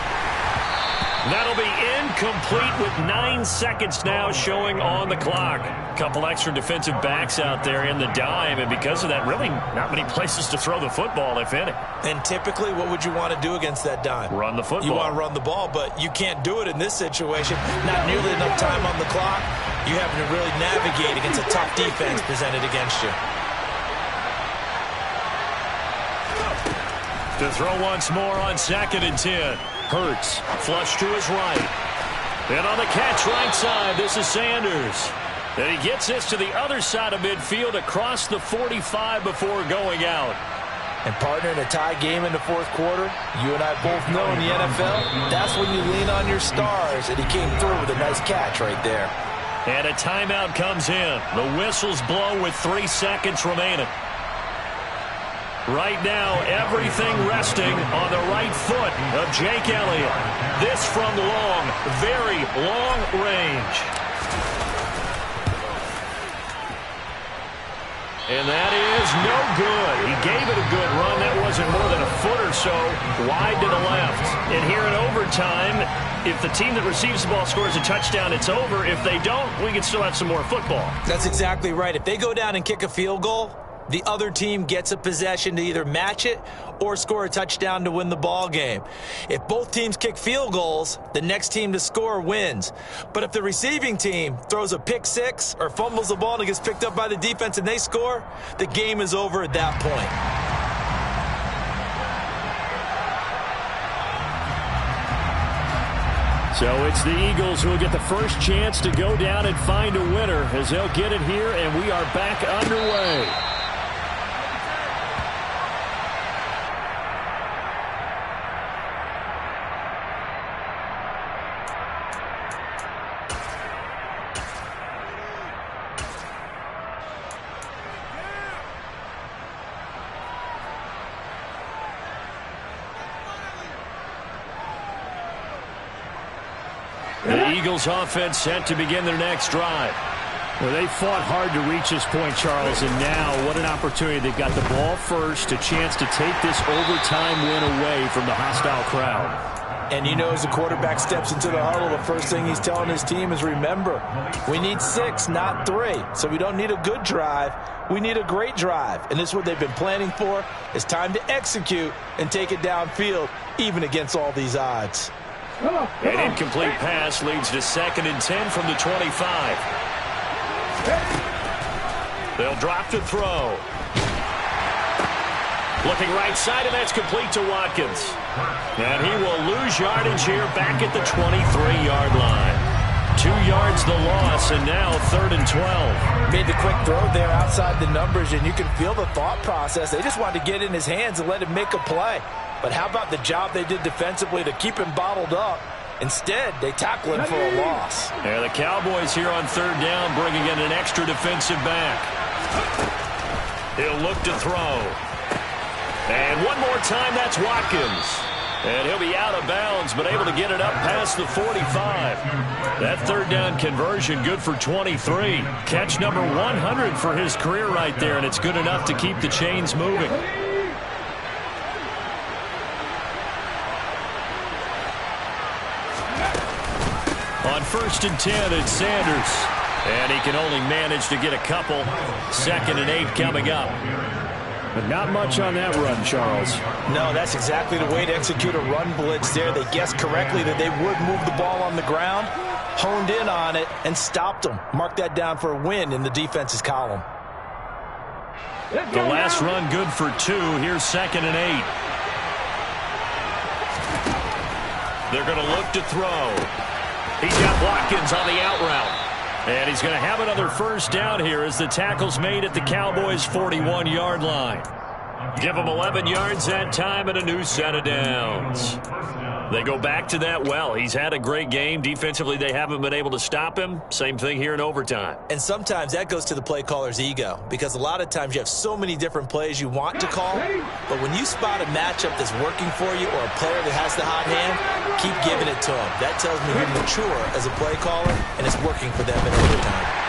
[SPEAKER 1] That'll be incomplete with 9 seconds now showing on the clock. A couple extra defensive backs out there in the dime, and because of that, really not many places to throw the football, if any.
[SPEAKER 2] And typically, what would you want to do against that dime?
[SPEAKER 1] Run the football.
[SPEAKER 2] You want to run the ball, but you can't do it in this situation. Not nearly enough time on the clock. You having to really navigate against a tough defense presented against you.
[SPEAKER 1] To throw once more on 2nd and 10. Hurts, flush to his right. And on the catch right side, this is Sanders. And he gets this to the other side of midfield across the 45 before going out.
[SPEAKER 2] And partner, in a tie game in the 4th quarter, you and I both know in the NFL, that's when you lean on your stars. And he came through with a nice catch right there.
[SPEAKER 1] And a timeout comes in. The whistles blow with 3 seconds remaining. Right now, everything resting on the right foot of Jake Elliott. This from long, very long range. And that is no good. He gave it a good run. That wasn't more than a foot or so wide to the left. And here in overtime, if the team that receives the ball scores a touchdown, it's over. If they don't, we can still have some more football.
[SPEAKER 2] That's exactly right. If they go down and kick a field goal, the other team gets a possession to either match it or score a touchdown to win the ball game. If both teams kick field goals, the next team to score wins. But if the receiving team throws a pick six or fumbles the ball and it gets picked up by the defense and they score, the game is over at that point.
[SPEAKER 3] So it's the Eagles who will get the first chance to go down and find a winner as they'll get it here, and we are back underway.
[SPEAKER 1] The Eagles offense set to begin their next drive.
[SPEAKER 3] Well, they fought hard to reach this point, Charles, and now what an opportunity. They've got the ball first, a chance to take this overtime win away from the hostile crowd.
[SPEAKER 6] And you know, as the quarterback steps into the huddle, the first thing he's telling his team is, remember, we need 6, not 3. So we don't need a good drive. We need a great drive. And this is what they've been planning for. It's time to execute and take it downfield, even against all these odds.
[SPEAKER 1] An incomplete pass leads to 2nd and 10 from the 25. They'll drop to throw. Looking right side, and that's complete to Watkins. And he will lose yardage here back at the 23-yard line. 2 yards the loss, and now 3rd and 12.
[SPEAKER 6] Made the quick throw there outside the numbers, and you can feel the thought process. They just wanted to get in his hands and let him make a play. But how about the job they did defensively to keep him bottled up? Instead, they tackle him for a loss.
[SPEAKER 1] Yeah, the Cowboys here on 3rd down, bringing in an extra defensive back. He'll look to throw. And one more time, that's Watkins. And he'll be out of bounds, but able to get it up past the 45. That 3rd down conversion good for 23. Catch number 100 for his career right there, and it's good enough to keep the chains moving. On 1st and 10, it's Sanders. And he can only manage to get a couple. 2nd and 8 coming up.
[SPEAKER 3] But not much on that run, Charles.
[SPEAKER 2] No, that's exactly the way to execute a run blitz there. They guessed correctly that they would move the ball on the ground, honed in on it, and stopped them. Mark that down for a win in the defense's column.
[SPEAKER 1] The last run good for 2. Here's 2nd and 8. They're going to look to throw. He's got Watkins on the out route. And he's going to have another 1st down here as the tackle's made at the Cowboys' 41-yard line. Give them 11 yards that time and a new set of downs. They go back to that well. He's had a great game. Defensively, they haven't been able to stop him. Same thing here in overtime.
[SPEAKER 2] And sometimes that goes to the play caller's ego, because a lot of times you have so many different plays you want to call, but when you spot a matchup that's working for you or a player that has the hot hand, keep giving it to him. That tells me you're mature as a play caller, and it's working for them in overtime.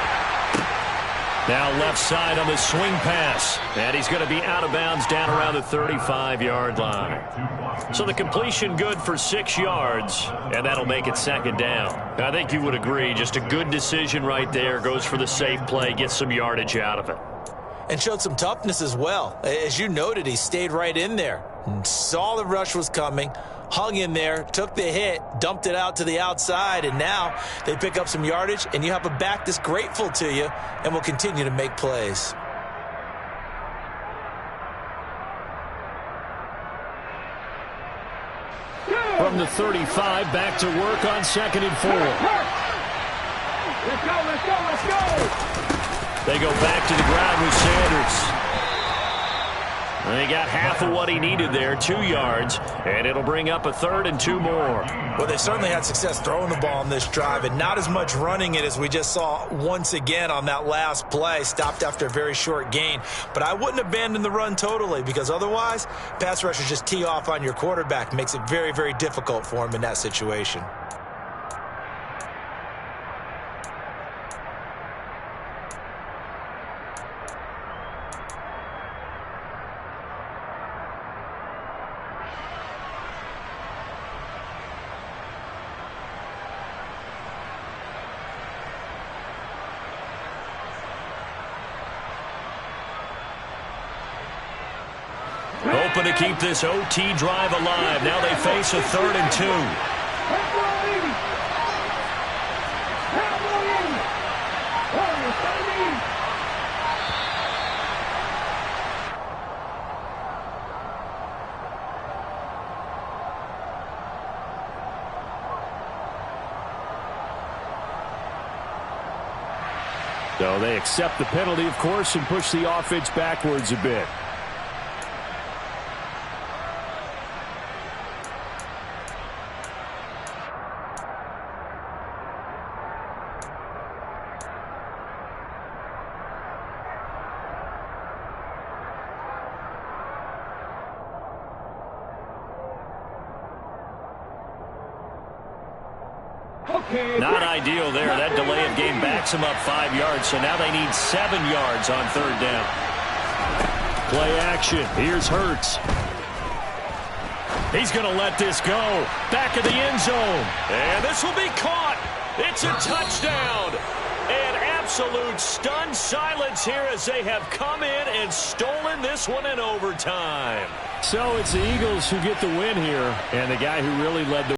[SPEAKER 1] Now left side on the swing pass. And he's going to be out of bounds down around the 35-yard line. So the completion good for 6 yards, and that'll make it 2nd down. I think you would agree, just a good decision right there. Goes for the safe play, gets some yardage out of it.
[SPEAKER 2] And showed some toughness as well. As you noted, he stayed right in there. Saw the rush was coming, hung in there, took the hit, dumped it out to the outside, and now they pick up some yardage, and you have a back that's grateful to you and will continue to make plays.
[SPEAKER 3] From the 35, back to work on 2nd and 4.
[SPEAKER 4] Let's go, let's go, let's go!
[SPEAKER 1] They go back to the ground with Sanders. And he got half of what he needed there, 2 yards, and it'll bring up a 3rd and 2 more.
[SPEAKER 2] Well, they certainly had success throwing the ball on this drive, and not as much running it as we just saw once again on that last play. Stopped after a very short gain. But I wouldn't abandon the run totally, because otherwise, pass rushers just tee off on your quarterback. Makes it very, very difficult for him in that situation.
[SPEAKER 1] to keep this OT drive alive. Now they face a 3rd and 2.
[SPEAKER 3] So they accept the penalty, of course, and push the offense backwards a bit. Not ideal there. That delay of game backs them up 5 yards, so now they need 7 yards on 3rd down. Play action. Here's Hurts. He's going to let this go. Back of the end zone.
[SPEAKER 1] And this will be caught. It's a touchdown. An absolute stunned silence here as they have come in and stolen this one in overtime.
[SPEAKER 3] So it's the Eagles who get the win here, and the guy who really led the